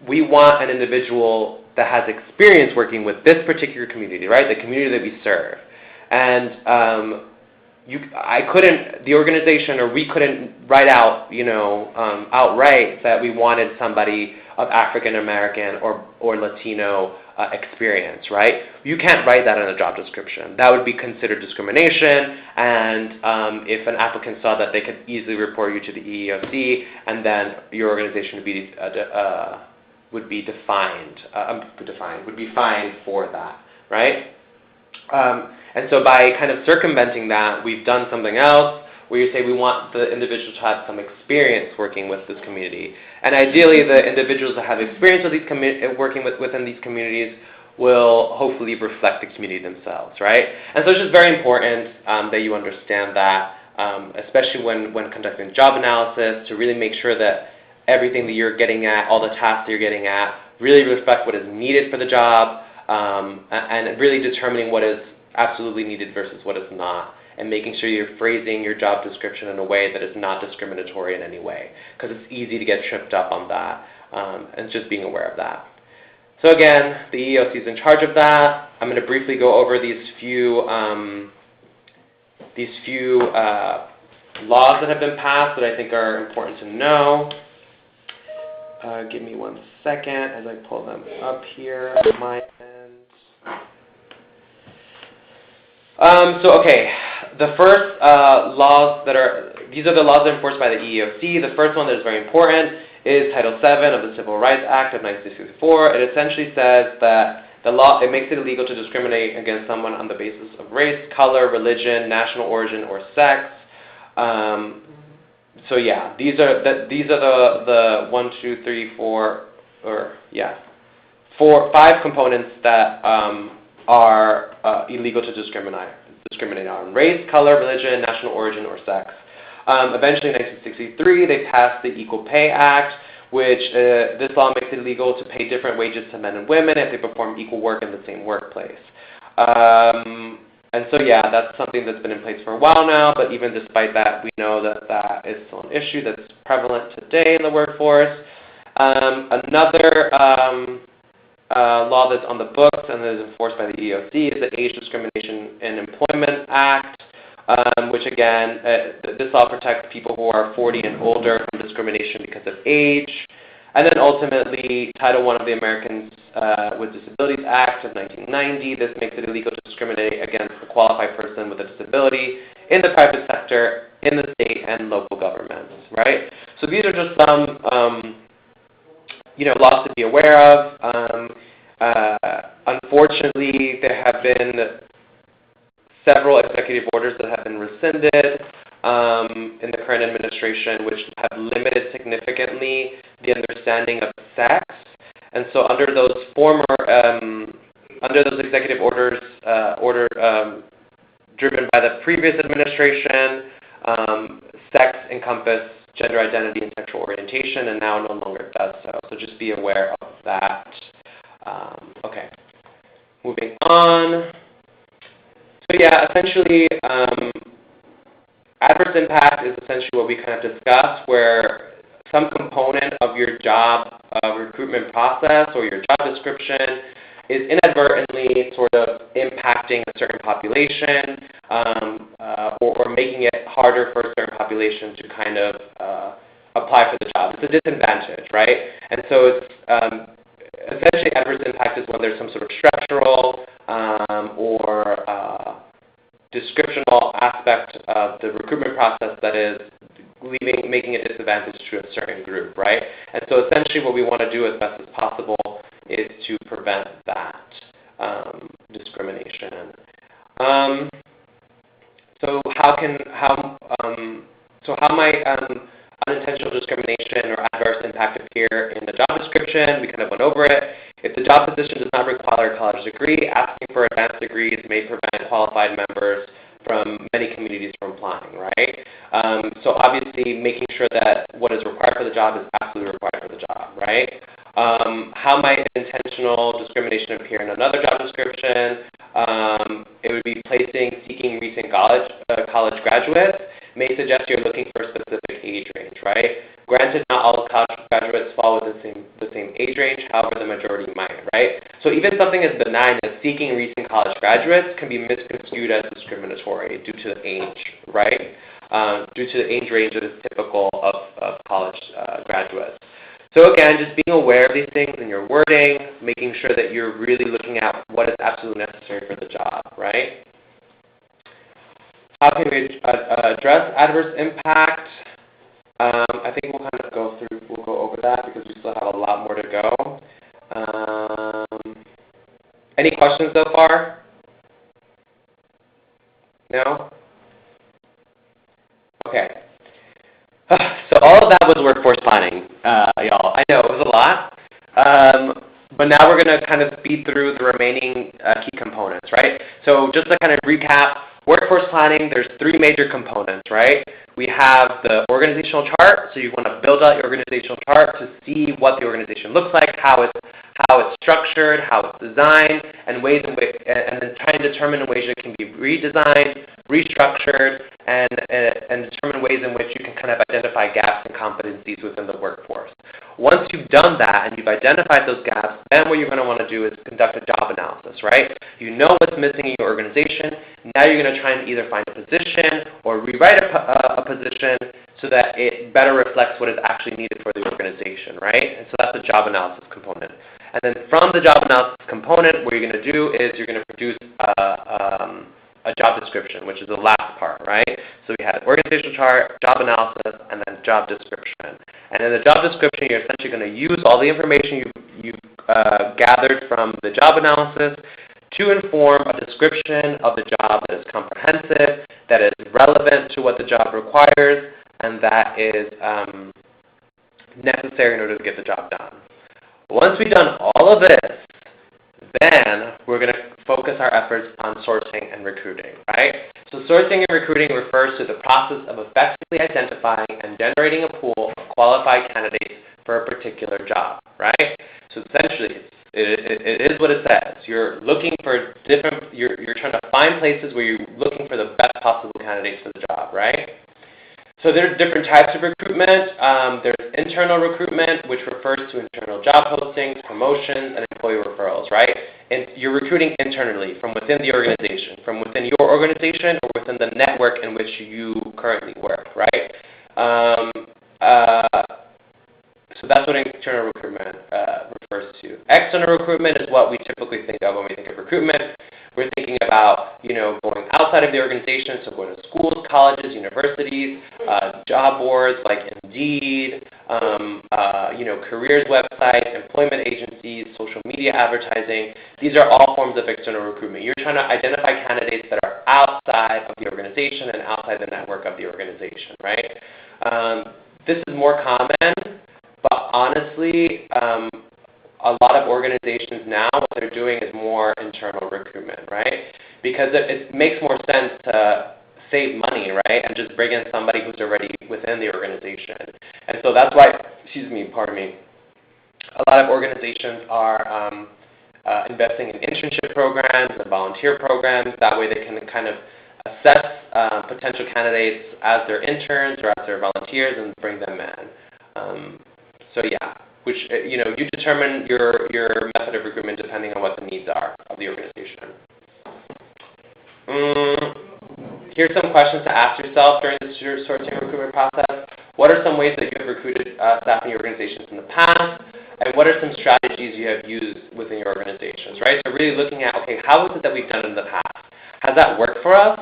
we want an individual that has experience working with this particular community, right, the community that we serve. And the organization or we couldn't write out, outright that we wanted somebody of African American or Latino experience, right? You can't write that in a job description. That would be considered discrimination, and if an applicant saw that, they could easily report you to the EEOC, and then your organization would be fined for that, right? And so by kind of circumventing that, we've done something else where you say we want the individuals to have some experience working with this community. And ideally, the individuals that have experience with working within these communities will hopefully reflect the community themselves, right? And so it's just very important that you understand that, especially when conducting job analysis, to really make sure that everything that you're getting at, all the tasks that you're getting at, really reflect what is needed for the job, and really determining what is absolutely needed versus what is not, and making sure you're phrasing your job description in a way that is not discriminatory in any way, because it's easy to get tripped up on that, and just being aware of that. So again, the EEOC is in charge of that. I'm going to briefly go over these few laws that have been passed that I think are important to know. Give me 1 second as I pull them up here on my end. Okay, the first these are the laws that are enforced by the EEOC. The first one that is very important is Title VII of the Civil Rights Act of 1964. It essentially says that it makes it illegal to discriminate against someone on the basis of race, color, religion, national origin, or sex. So yeah, these are the 5 components that are illegal to discriminate on: race, color, religion, national origin, or sex. Eventually, in 1963, they passed the Equal Pay Act, which this law makes it illegal to pay different wages to men and women if they perform equal work in the same workplace. And so, yeah, that's something that's been in place for a while now, but even despite that, we know that that is still an issue that's prevalent today in the workforce. Another law that's on the books and that is enforced by the EEOC is the Age Discrimination in Employment Act, which again, this law protects people who are 40 and older from discrimination because of age. And then ultimately, Title I of the Americans with Disabilities Act of 1990, this makes it illegal to discriminate against a qualified person with a disability in the private sector, in the state and local governments, right? So these are just some, laws to be aware of. Unfortunately, there have been several executive orders that have been rescinded in the current administration, which have limited significantly the understanding of sex. And so under those executive orders driven by the previous administration, sex encompassed gender identity and sexual orientation, and now no longer does so. So just be aware of that. Okay, moving on. So yeah, essentially, adverse impact is essentially what we kind of discussed, where some component of your job recruitment process or your job description is inadvertently sort of impacting a certain population or making it harder for a certain population to kind of apply for the job. It's a disadvantage, right? And so it's essentially adverse impact is when there's some sort of structural or descriptional aspect of the recruitment process that is making a disadvantage to a certain group, right? And so essentially what we want to do as best as possible is to prevent that discrimination. So how might unintentional discrimination or adverse impact appear in the job description? We kind of went over it. If the job position does not require a college degree, asking for advanced degrees may prevent qualified members from many communities from applying, right? So obviously making sure that what is required for the job is absolutely required for the job, right? How might intentional discrimination appear in another job description? It would be seeking recent college graduates may suggest you're looking for a specific age range, right? Granted, not all college graduates fall within the same age range, however, the majority might, right? So even something as benign as seeking recent college graduates can be misconstrued as discriminatory due to the age, right? Due to the age range that is typical of college graduates. So again, just being aware of these things in your wording, making sure that you're really looking at what is absolutely necessary for the job, right? How can we address adverse impact? I think we'll go over that because we still have a lot more to go. Any questions so far? No? Okay. So all of that was workforce planning, y'all. I know it was a lot, but now we're going to kind of speed through the remaining key components, right? So just to kind of recap, workforce planning, there's 3 major components, right? We have the organizational chart, so you want to build out your organizational chart to see what the organization looks like, how it's structured, how it's designed, and then try and determine ways it can be redesigned, restructured, and determine ways in which you can kind of identify gaps and competencies within the workforce. Once you've done that and you've identified those gaps, then what you're going to want to do is conduct a job analysis, right? You know what's missing in your organization. Now you're going to try and either find a position or rewrite a position so that it better reflects what is actually needed for the organization, right? And so that's the job analysis component. And then from the job analysis component, what you're going to do is you're going to produce a job description, which is the last part, right? So we had organizational chart, job analysis, and then job description. And in the job description, you're essentially going to use all the information you've gathered from the job analysis to inform a description of the job that is comprehensive, that is relevant to what the job requires, and that is necessary in order to get the job done. Once we've done all of this, then we're going to focus our efforts on sourcing and recruiting, right? So sourcing and recruiting refers to the process of effectively identifying and generating a pool of qualified candidates for a particular job, right? So essentially, it is what it says. You're looking for you're trying to find places where you're looking for the best possible candidates for the job, right? So there's different types of recruitment. There's internal recruitment, which refers to internal job postings, promotions, and employee referrals, right? And you're recruiting internally from within the organization, from within your organization or within the network in which you currently work, right? So that's what internal recruitment refers to. External recruitment is what we typically think of when we think of recruitment. We're thinking about, going outside of the organization, so going to schools, colleges, universities, job boards like Indeed, careers websites, employment agencies, social media advertising. These are all forms of external recruitment. You're trying to identify candidates that are outside of the organization and outside the network of the organization, right? This is more common, but honestly, a lot of organizations now, what they're doing is more internal recruitment, right? Because it makes more sense to save money, right, and just bring in somebody who's already within the organization. And so that's why, a lot of organizations are investing in internship programs and volunteer programs. That way they can kind of assess potential candidates as their interns or as their volunteers and bring them in. Which, you determine your method of recruitment depending on what the needs are of the organization. Here's some questions to ask yourself during the sourcing and recruitment process. What are some ways that you have recruited staff in your organizations in the past? And what are some strategies you have used within your organizations, right? So really looking at, okay, how is it that we've done it in the past? Has that worked for us?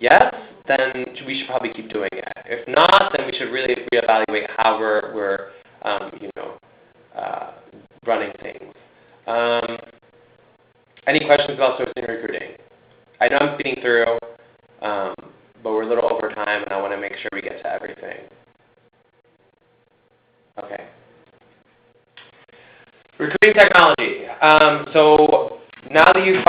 Yes? Then we should probably keep doing it. If not, then we should really reevaluate how we're running things. Any questions about sourcing and recruiting? I know I'm speeding through, but we're a little over time, and I want to make sure we get to everything. Okay. Recruiting technology. So now that you've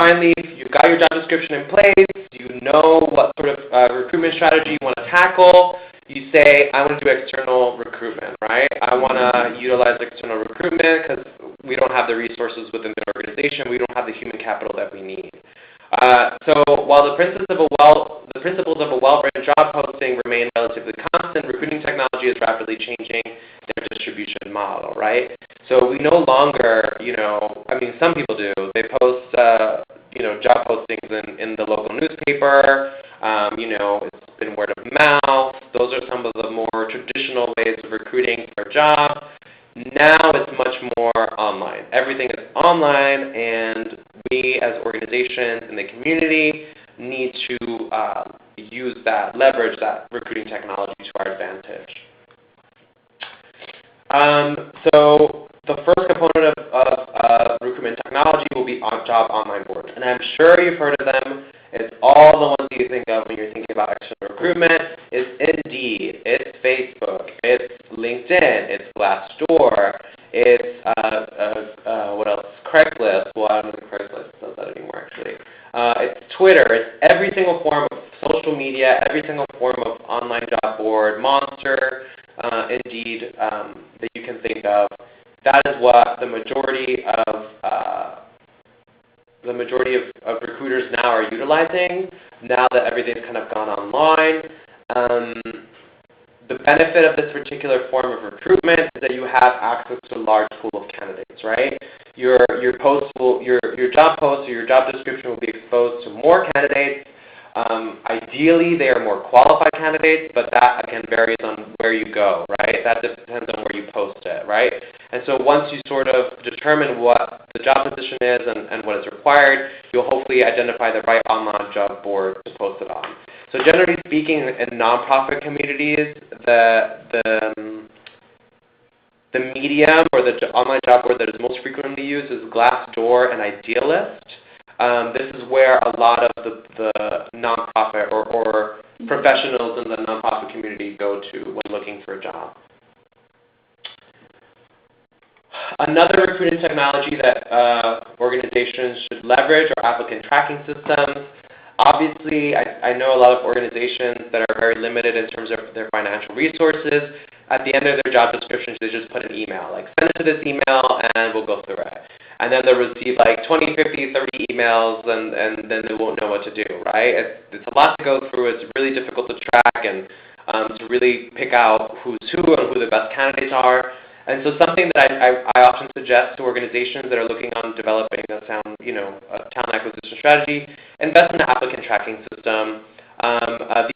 got your job description in place, you know what sort of recruitment strategy you want to tackle. You say, I want to do external recruitment, right? I want to utilize external recruitment because we don't have the resources within the organization. We don't have the human capital that we need. So while the principles of a well-written job posting remain relatively constant, recruiting technology is rapidly changing their distribution model, right? So we no longer, some people do. They post, job postings in the local newspaper. It's been word of mouth. Those are some of the more traditional ways of recruiting for a job. Now it's much more online. Everything is online, and we as organizations in the community need to leverage that recruiting technology to our advantage. So the first component of recruitment technology will be job online boards. And I'm sure you've heard of them. It's all the ones you think of when you're thinking about external recruitment. It's Indeed, it's Facebook, it's LinkedIn, it's Glassdoor, it's, what else? Craigslist. Well, I don't think Craigslist does that anymore, actually. It's Twitter. It's every single form of social media, every single form of online job board, Monster, Indeed, that you can think of. That is what the majority of the majority of recruiters now are utilizing, now that everything's kind of gone online. The benefit of this particular form of recruitment is that you have access to a large pool of candidates, right? Your job post or your job description will be exposed to more candidates. Ideally, they are more qualified candidates, but that, again, varies on where you go, right? That depends on where you post it, right? And so once you sort of determine what the job position is and what is required, you'll hopefully identify the right online job board to post it on. So generally speaking, in nonprofit communities, the medium or the online job board that is most frequently used is Glassdoor and Idealist. This is where a lot of the nonprofit or professionals in the nonprofit community go to when looking for a job. Another recruiting technology that organizations should leverage are applicant tracking systems. Obviously, I know a lot of organizations that are very limited in terms of their financial resources. At the end of their job descriptions, they just put an email, like send it to this email and we'll go through it. And then they'll receive like 20, 50, 30 emails and then they won't know what to do, right? It's a lot to go through. It's really difficult to track and to really pick out who's who and who the best candidates are. And so something that I often suggest to organizations that are looking on developing a talent acquisition strategy, invest in an applicant tracking system.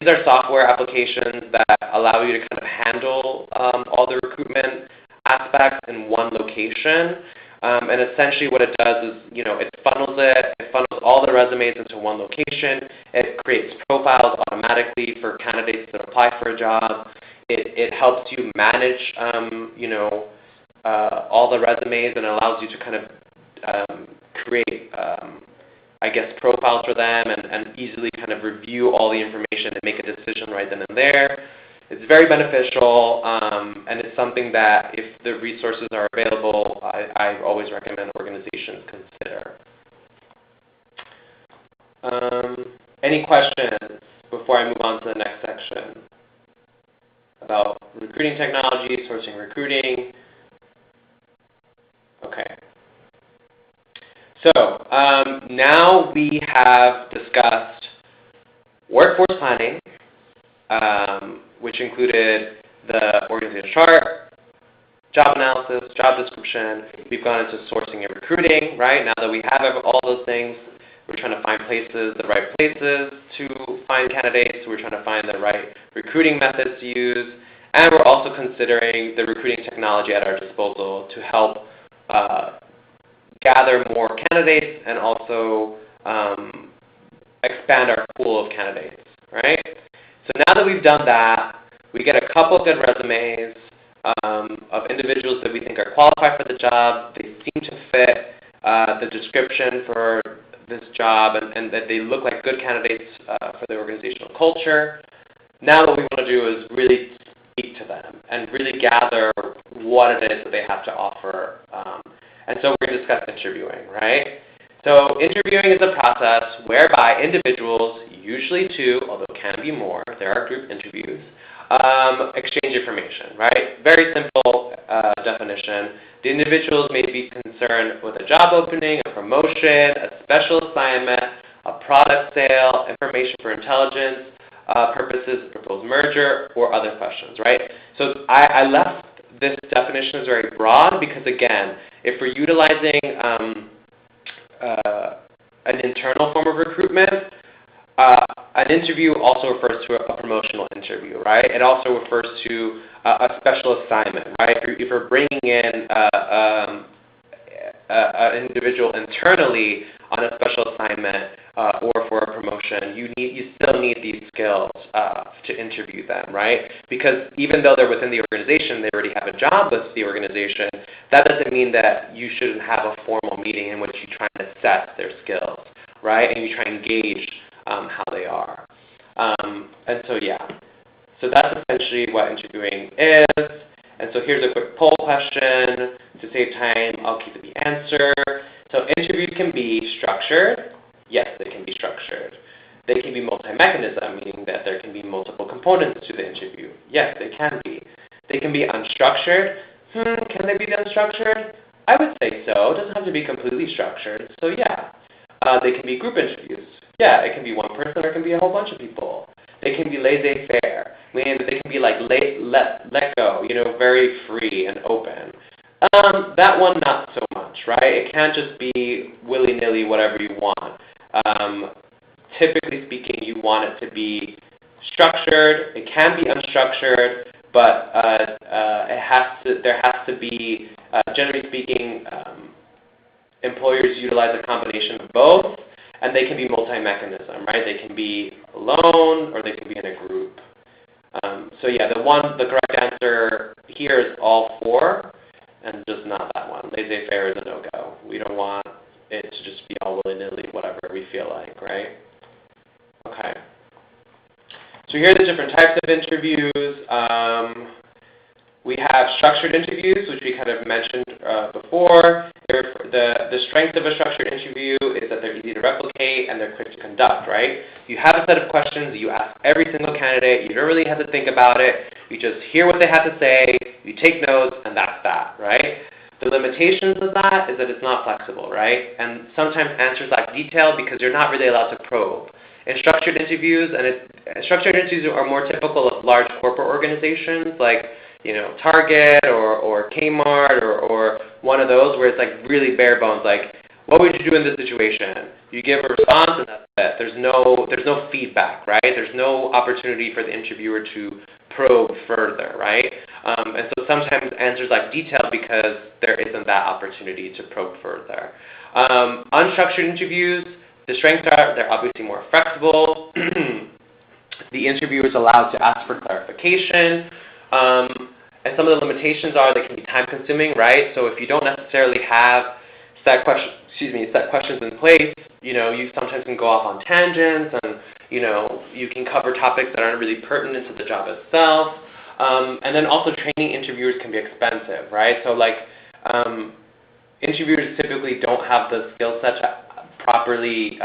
These are software applications that allow you to kind of handle all the recruitment aspects in one location. And essentially what it does is, it funnels all the resumes into one location. It creates profiles automatically for candidates that apply for a job. It helps you manage, all the resumes and allows you to kind of create, profiles for them and easily kind of review all the information and make a decision right then and there. It's very beneficial, and it's something that if the resources are available, I always recommend organizations consider. Any questions before I move on to the next section about recruiting technology, sourcing recruiting? Okay. So now we have discussed workforce planning, which included the organizational chart, job analysis, job description. We've gone into sourcing and recruiting, right? Now that we have all those things, we're trying to find the right places to find candidates. We're trying to find the right recruiting methods to use. And we're also considering the recruiting technology at our disposal to help gather more candidates and also expand our pool of candidates, right? So now that we've done that, we get a couple of good resumes of individuals that we think are qualified for the job. They seem to fit the description for this job and that they look like good candidates for the organizational culture. Now what we want to do is really speak to them and really gather what it is that they have to offer. And so we're going to discuss interviewing, right? So interviewing is a process whereby individuals, usually two, although it can be more, there are group interviews, exchange information, right? Very simple definition. The individuals may be concerned with a job opening, a promotion, a special assignment, a product sale, information for intelligence purposes, proposed merger, or other questions, right? So I left this definition as very broad because, again, if we're utilizing an internal form of recruitment, an interview also refers to a promotional interview, right? It also refers to a special assignment, right? If you're bringing in an individual internally on a special assignment or for a promotion, you still need these skills to interview them, right? Because even though they're within the organization, they already have a job with the organization, that doesn't mean that you shouldn't have a formal meeting in which you try and assess their skills, right? And you try and gauge how they are. And so, yeah. So that's essentially what interviewing is. And so here's a quick poll question. To save time, I'll keep the answer. So interviews can be structured. Yes, they can be structured. They can be multi-mechanism, meaning that there can be multiple components to the interview. Yes, they can be. They can be unstructured. Can they be unstructured? I would say so. It doesn't have to be completely structured. So yeah. They can be group interviews. Yeah, it can be one person or it can be a whole bunch of people. They can be laissez-faire, meaning that they can be like let go, very free and open. That one, not so much, right? It can't just be willy-nilly whatever you want. Typically speaking, you want it to be structured. It can be unstructured, but there has to be, generally speaking, employers utilize a combination of both, and they can be multi-mechanism, right? They can be alone or they can be in a group. So yeah, the correct answer here is all four, and just not that one. Laissez-faire is a no-go. We don't want it to just be all willy-nilly, whatever we feel like, right? Okay. So here are the different types of interviews. We have structured interviews, which we kind of mentioned before. The strength of a structured interview is that they're easy to replicate and they're quick to conduct, right? You have a set of questions that you ask every single candidate. You don't really have to think about it. You just hear what they have to say, you take notes, and that's that, right? The limitations of that is that it's not flexible, right? And sometimes answers lack detail because you're not really allowed to probe. In structured interviews, structured interviews are more typical of large corporate organizations like Target or Kmart or one of those where it's like really bare bones, like, what would you do in this situation? You give a response and that's it. There's no feedback, right? There's no opportunity for the interviewer to probe further, right? And so sometimes answers lack detail because there isn't that opportunity to probe further. Unstructured interviews, the strengths are they're obviously more flexible. The interviewer is allowed to ask for clarification. And some of the limitations are they can be time-consuming, right? So if you don't necessarily have set questions in place, you sometimes can go off on tangents, and you can cover topics that aren't really pertinent to the job itself. And then also training interviewers can be expensive, right? So interviewers typically don't have the skill set to properly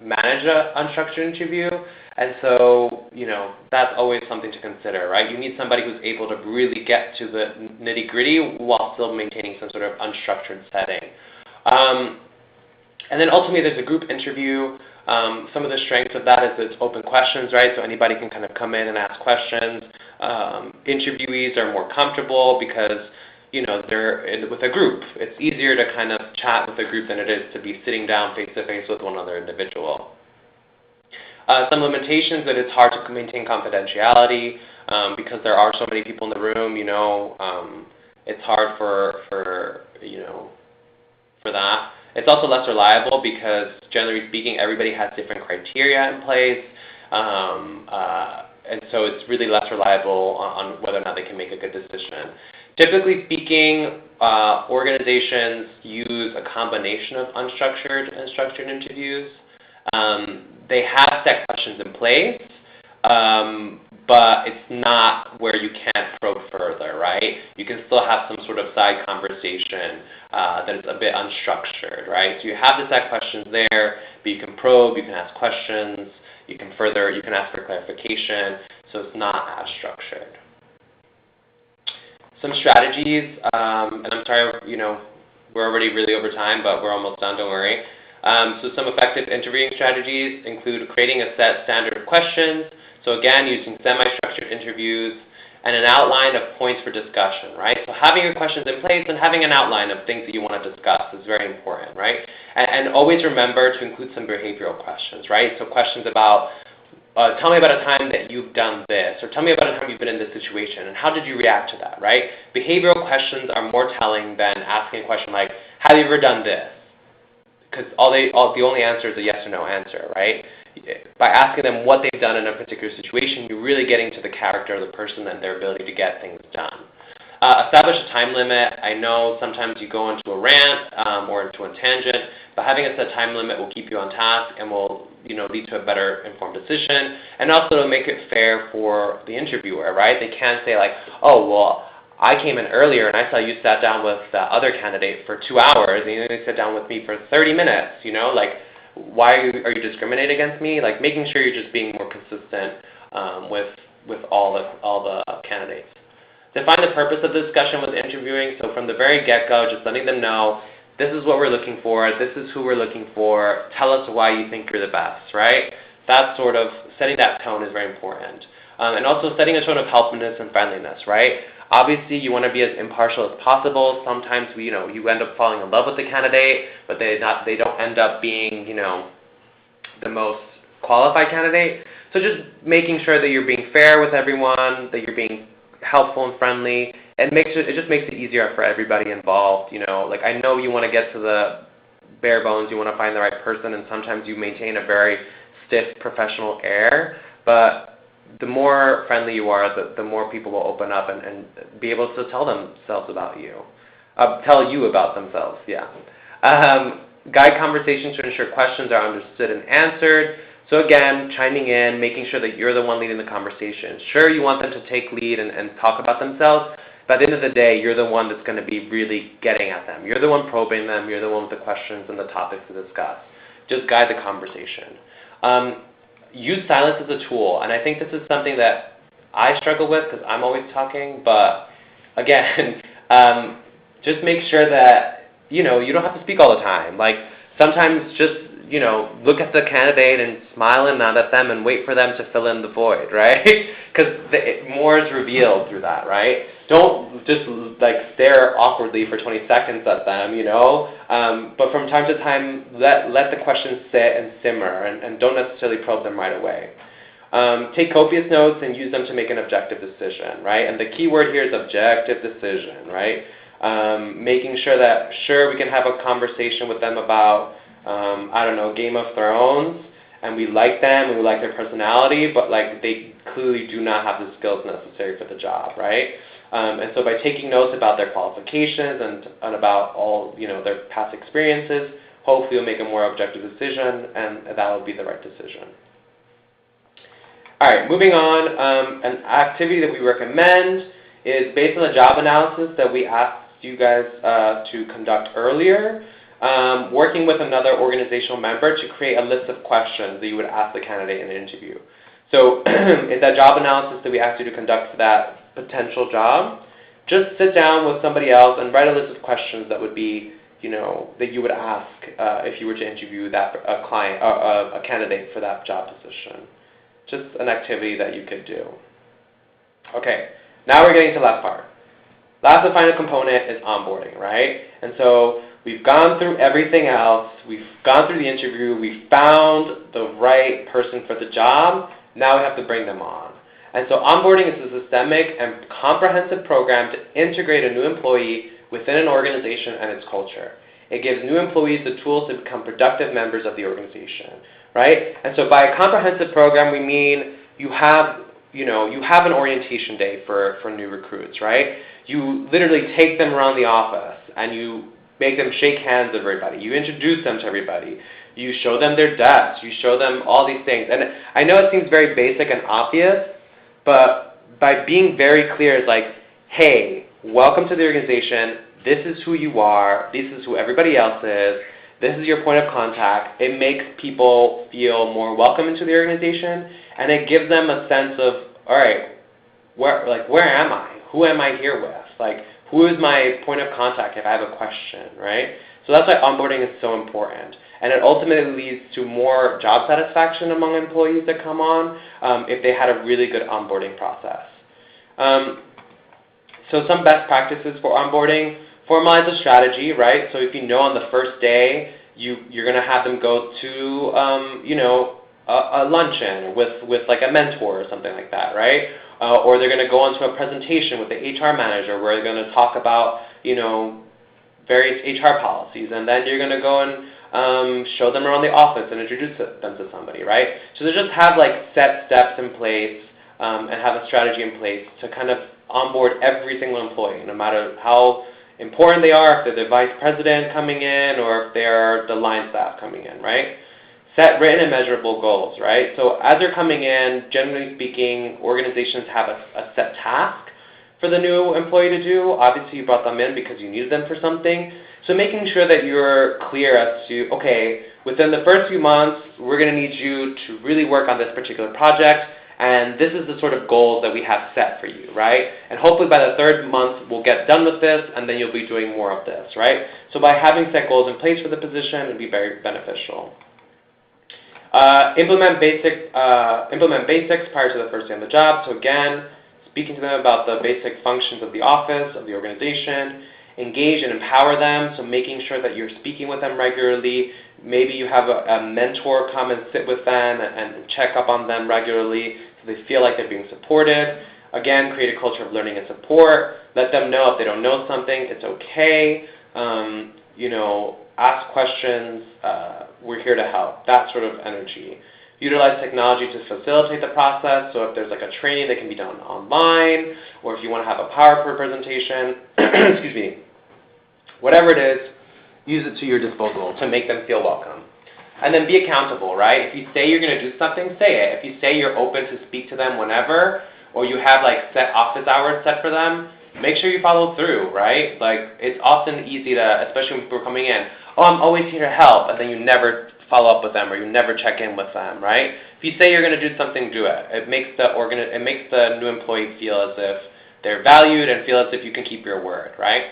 manage an unstructured interview. And so, that's always something to consider, right? You need somebody who's able to really get to the nitty-gritty while still maintaining some sort of unstructured setting. And then ultimately there's a group interview. Some of the strengths of that is it's open questions, right? So anybody can kind of come in and ask questions. Interviewees are more comfortable because, they're with a group. It's easier to kind of chat with a group than it is to be sitting down face-to-face with one other individual. Some limitations that it's hard to maintain confidentiality because there are so many people in the room. It's hard for that. It's also less reliable because, generally speaking, everybody has different criteria in place, and so it's really less reliable on whether or not they can make a good decision. Typically speaking, organizations use a combination of unstructured and structured interviews. They have set questions in place, but it's not where you can't probe further, right? You can still have some sort of side conversation that is a bit unstructured, right? So you have the set questions there, but you can probe, you can ask questions, you can ask for clarification, so it's not as structured. Some strategies, and I'm sorry, we're already really over time, but we're almost done, don't worry. So some effective interviewing strategies include creating a set standard of questions. So again, using semi-structured interviews and an outline of points for discussion, right? So having your questions in place and having an outline of things that you want to discuss is very important, right? And always remember to include some behavioral questions, right? So questions about, tell me about a time that you've done this, or tell me about a time you've been in this situation, and how did you react to that, right? Behavioral questions are more telling than asking a question like, have you ever done this? Because the only answer is a yes or no answer, right? By asking them what they've done in a particular situation, you're really getting to the character of the person and their ability to get things done. Establish a time limit. I know sometimes you go into a rant or into a tangent, but having a set time limit will keep you on task and will lead to a better informed decision, and also to make it fair for the interviewer, right? They can't say like, oh, well, I came in earlier and I saw you sat down with the other candidate for 2 hours and you only sat down with me for 30 minutes, like, why are you discriminating against me? Like, making sure you're just being more consistent with all the candidates. Define the purpose of the discussion with interviewing. So from the very get-go, just letting them know this is what we're looking for, this is who we're looking for, tell us why you think you're the best, right? That sort of, setting that tone is very important. And also setting a tone of helpfulness and friendliness, right? Obviously, you want to be as impartial as possible. Sometimes you end up falling in love with the candidate, but they don't end up being, the most qualified candidate. So just making sure that you're being fair with everyone, that you're being helpful and friendly, and it just makes it easier for everybody involved. Like, I know you want to get to the bare bones, you want to find the right person, and sometimes you maintain a very stiff professional air, but the more friendly you are, the more people will open up and be able to tell themselves about you. Tell you about themselves, yeah. Guide conversations to ensure questions are understood and answered. So again, chiming in, making sure that you're the one leading the conversation. Sure, you want them to take lead and talk about themselves, but at the end of the day, you're the one that's going to be really getting at them. You're the one probing them. You're the one with the questions and the topics to discuss. Just guide the conversation. Use silence as a tool, and I think this is something that I struggle with because I'm always talking, but again, just make sure that, you don't have to speak all the time. Like, sometimes just, look at the candidate and smile and nod at them and wait for them to fill in the void, right? Because more is revealed through that, right? Don't just, stare awkwardly for 20 seconds at them, but from time to time, let the questions sit and simmer and don't necessarily probe them right away. Take copious notes and use them to make an objective decision, right? And the key word here is objective decision, right? Making sure that, we can have a conversation with them about, Game of Thrones, and we like them, and we like their personality, but they clearly do not have the skills necessary for the job, right? And so by taking notes about their qualifications and about all, their past experiences, hopefully you'll make a more objective decision, and that will be the right decision. All right, moving on, an activity that we recommend is based on the job analysis that we asked you guys to conduct earlier. Working with another organizational member to create a list of questions that you would ask the candidate in an interview. So in that job analysis that we asked you to conduct for that potential job, just sit down with somebody else and write a list of questions that would be, that you would ask if you were to interview a candidate for that job position. Just an activity that you could do. Okay, now we're getting to the last part. Last and final component is onboarding, right? And so we've gone through everything else. We've gone through the interview. We've found the right person for the job. Now we have to bring them on. And so onboarding is a systemic and comprehensive program to integrate a new employee within an organization and its culture. It gives new employees the tools to become productive members of the organization, right? And so by a comprehensive program, we mean you have an orientation day for new recruits, right? You literally take them around the office and you make them shake hands with everybody. You introduce them to everybody. You show them their desks. You show them all these things. And I know it seems very basic and obvious, but by being very clear, it's like, hey, welcome to the organization. This is who you are. This is who everybody else is. This is your point of contact. It makes people feel more welcome into the organization, and it gives them a sense of, all right, where am I? Who am I here with? Who is my point of contact if I have a question, right? So that's why onboarding is so important. And it ultimately leads to more job satisfaction among employees that come on if they had a really good onboarding process. So some best practices for onboarding: formalize a strategy, right? So if on the first day you're going to have them go to a luncheon with like a mentor or something like that, right? Or they're going to go onto a presentation with the HR manager where they're going to talk about various HR policies, and then you're going to go and show them around the office and introduce them to somebody, right? So they just have set steps in place and have a strategy in place to kind of onboard every single employee, no matter how important they are, if they're the vice president coming in or if they're the line staff coming in, right? Set written and measurable goals, right? So as they're coming in, generally speaking, organizations have a set task for the new employee to do. Obviously, you brought them in because you needed them for something. So making sure that you're clear as to, okay, within the first few months, we're going to need you to really work on this particular project, And this is the sort of goals that we have set for you, right? And hopefully by the third month, we'll get done with this, and then you'll be doing more of this, right? So by having set goals in place for the position, it'll be very beneficial. Implement basics prior to the first day on the job. So again, speaking to them about the basic functions of the office, of the organization. Engage and empower them, so making sure that you're speaking with them regularly. Maybe you have a mentor come and sit with them and check up on them regularly so they feel like they're being supported. Again, create a culture of learning and support. Let them know if they don't know something, it's okay. Ask questions. We're here to help. That sort of energy. Utilize technology to facilitate the process. So if there's like a training that can be done online, or if you want to have a PowerPoint presentation, excuse me, whatever it is, use it to your disposal to make them feel welcome. And then be accountable, right? If you say you're going to do something, say it. If you say you're open to speak to them whenever, or you have like set office hours set for them, make sure you follow through, right? Like it's often easy to, especially when people are coming in, oh, I'm always here to help, and then you never follow up with them or you never check in with them, right? If you say you're going to do something, do it. It makes the new employee feel as if they're valued and feel as if you can keep your word, right?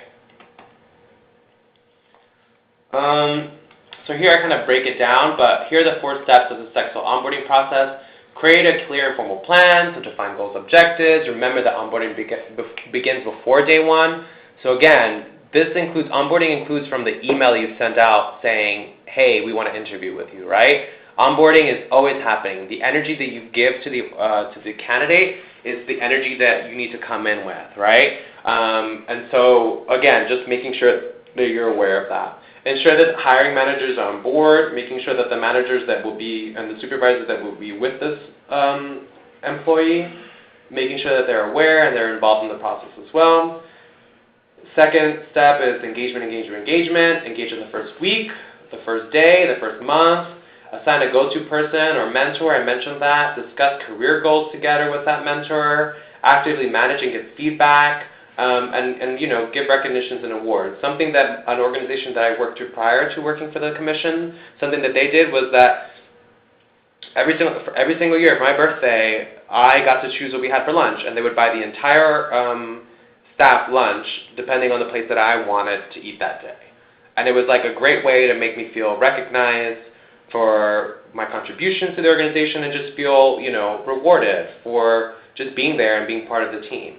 So here I kind of break it down, but here are the 4 steps of the successful onboarding process. Create a clear and formal plan, so define goals, objectives. Remember that onboarding begins before day 1. So again, onboarding includes from the email you send out saying, hey, we want to interview with you, right? Onboarding is always happening. The energy that you give to the candidate is the energy that you need to come in with, right? And so, again, just making sure that you're aware of that. Ensure that hiring managers are on board, making sure that the managers that will be, and the supervisors that will be with this employee, making sure that they're aware and they're involved in the process as well. Second step is engagement. Engage in the first week, the first day, the first month. Assign a go-to person or mentor. I mentioned that. Discuss career goals together with that mentor. Actively manage and give feedback. And give recognitions and awards. Something that an organization that I worked with prior to working for the commission, something that they did was that every single year for my birthday, I got to choose what we had for lunch, and they would buy the entire staff lunch depending on the place that I wanted to eat that day. And it was like a great way to make me feel recognized for my contributions to the organization and just feel, rewarded for just being there and being part of the team.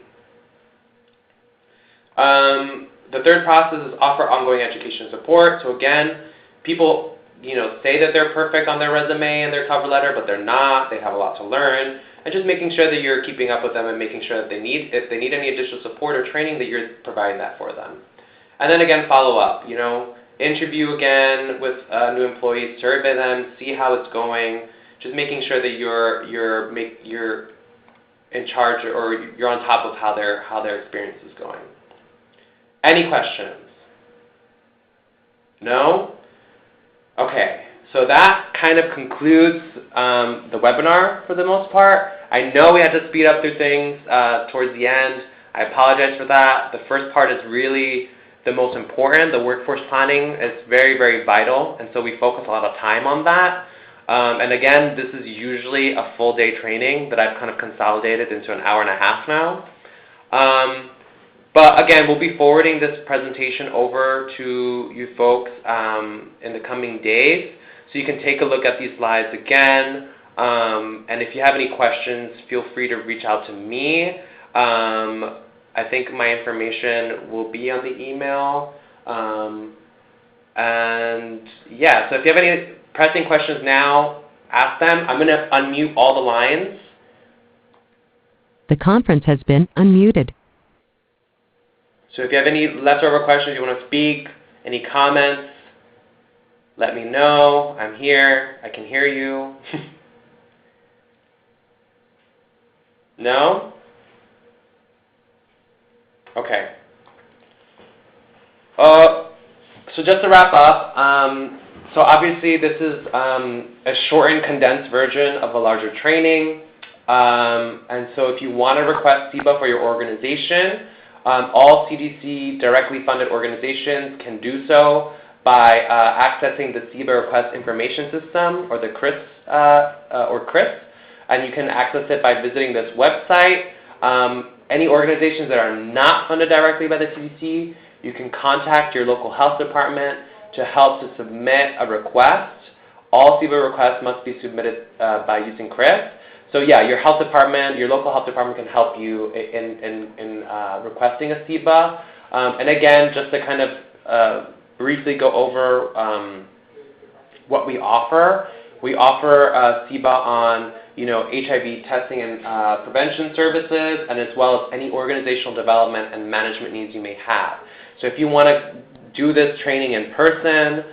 The third process is offer ongoing education support. So again, people, say that they're perfect on their resume and their cover letter, but they're not. They have a lot to learn. And just making sure that you're keeping up with them and making sure that if they need any additional support or training, that you're providing that for them. And then again, follow up. Interview again with new employees, survey them, see how it's going. Just making sure that you're in charge or you're on top of how their experience is going. Any questions? No? Okay, so that kind of concludes the webinar for the most part. I know we had to speed up through things towards the end. I apologize for that. The first part is really the most important. The workforce planning is very, very vital, and so we focus a lot of time on that. And again, this is usually a full day training that I've kind of consolidated into an hour and a half now. But again, we'll be forwarding this presentation over to you folks in the coming days, so you can take a look at these slides again. And if you have any questions, feel free to reach out to me. I think my information will be on the email. And yeah, so if you have any pressing questions now, ask them. I'm going to unmute all the lines. The conference has been unmuted. So if you have any leftover questions you want to speak, any comments, let me know. I'm here. I can hear you. No? Okay. So just to wrap up, so obviously this is a shortened, condensed version of a larger training. And so if you want to request SEBA for your organization, all CDC directly funded organizations can do so by accessing the SEBA Request Information System, or the CRIS, and you can access it by visiting this website. Any organizations that are not funded directly by the CDC, you can contact your local health department to help to submit a request. All CBA requests must be submitted by using CRIS. So yeah, your health department, your local health department can help you in requesting a CBA. And again, just to kind of briefly go over what we offer. We offer CBA on HIV testing and prevention services, and as well as any organizational development and management needs you may have. So if you want to do this training in person,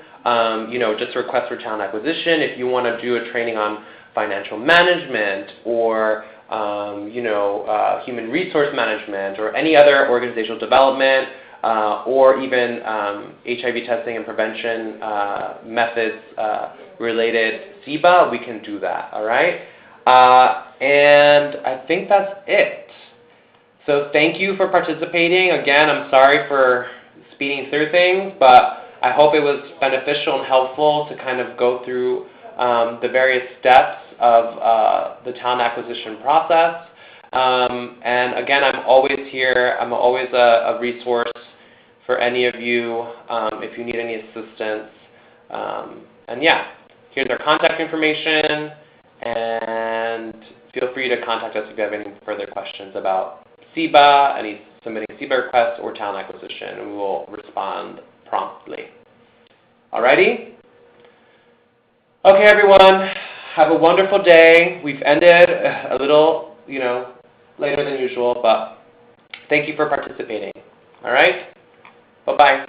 just request for talent acquisition. If you want to do a training on financial management or human resource management or any other organizational development or even HIV testing and prevention methods related CBA, we can do that, all right? And I think that's it. So thank you for participating. Again, I'm sorry for speeding through things, but I hope it was beneficial and helpful to kind of go through the various steps of the talent acquisition process. And again, I'm always here. I'm always a resource for any of you if you need any assistance. And yeah, here's our contact information, and feel free to contact us if you have any further questions about CBA, any submitting CBA requests, or talent acquisition, and we will respond promptly. Alrighty? Okay, everyone, have a wonderful day. We've ended a little, later than usual, but thank you for participating. All right? Bye-bye.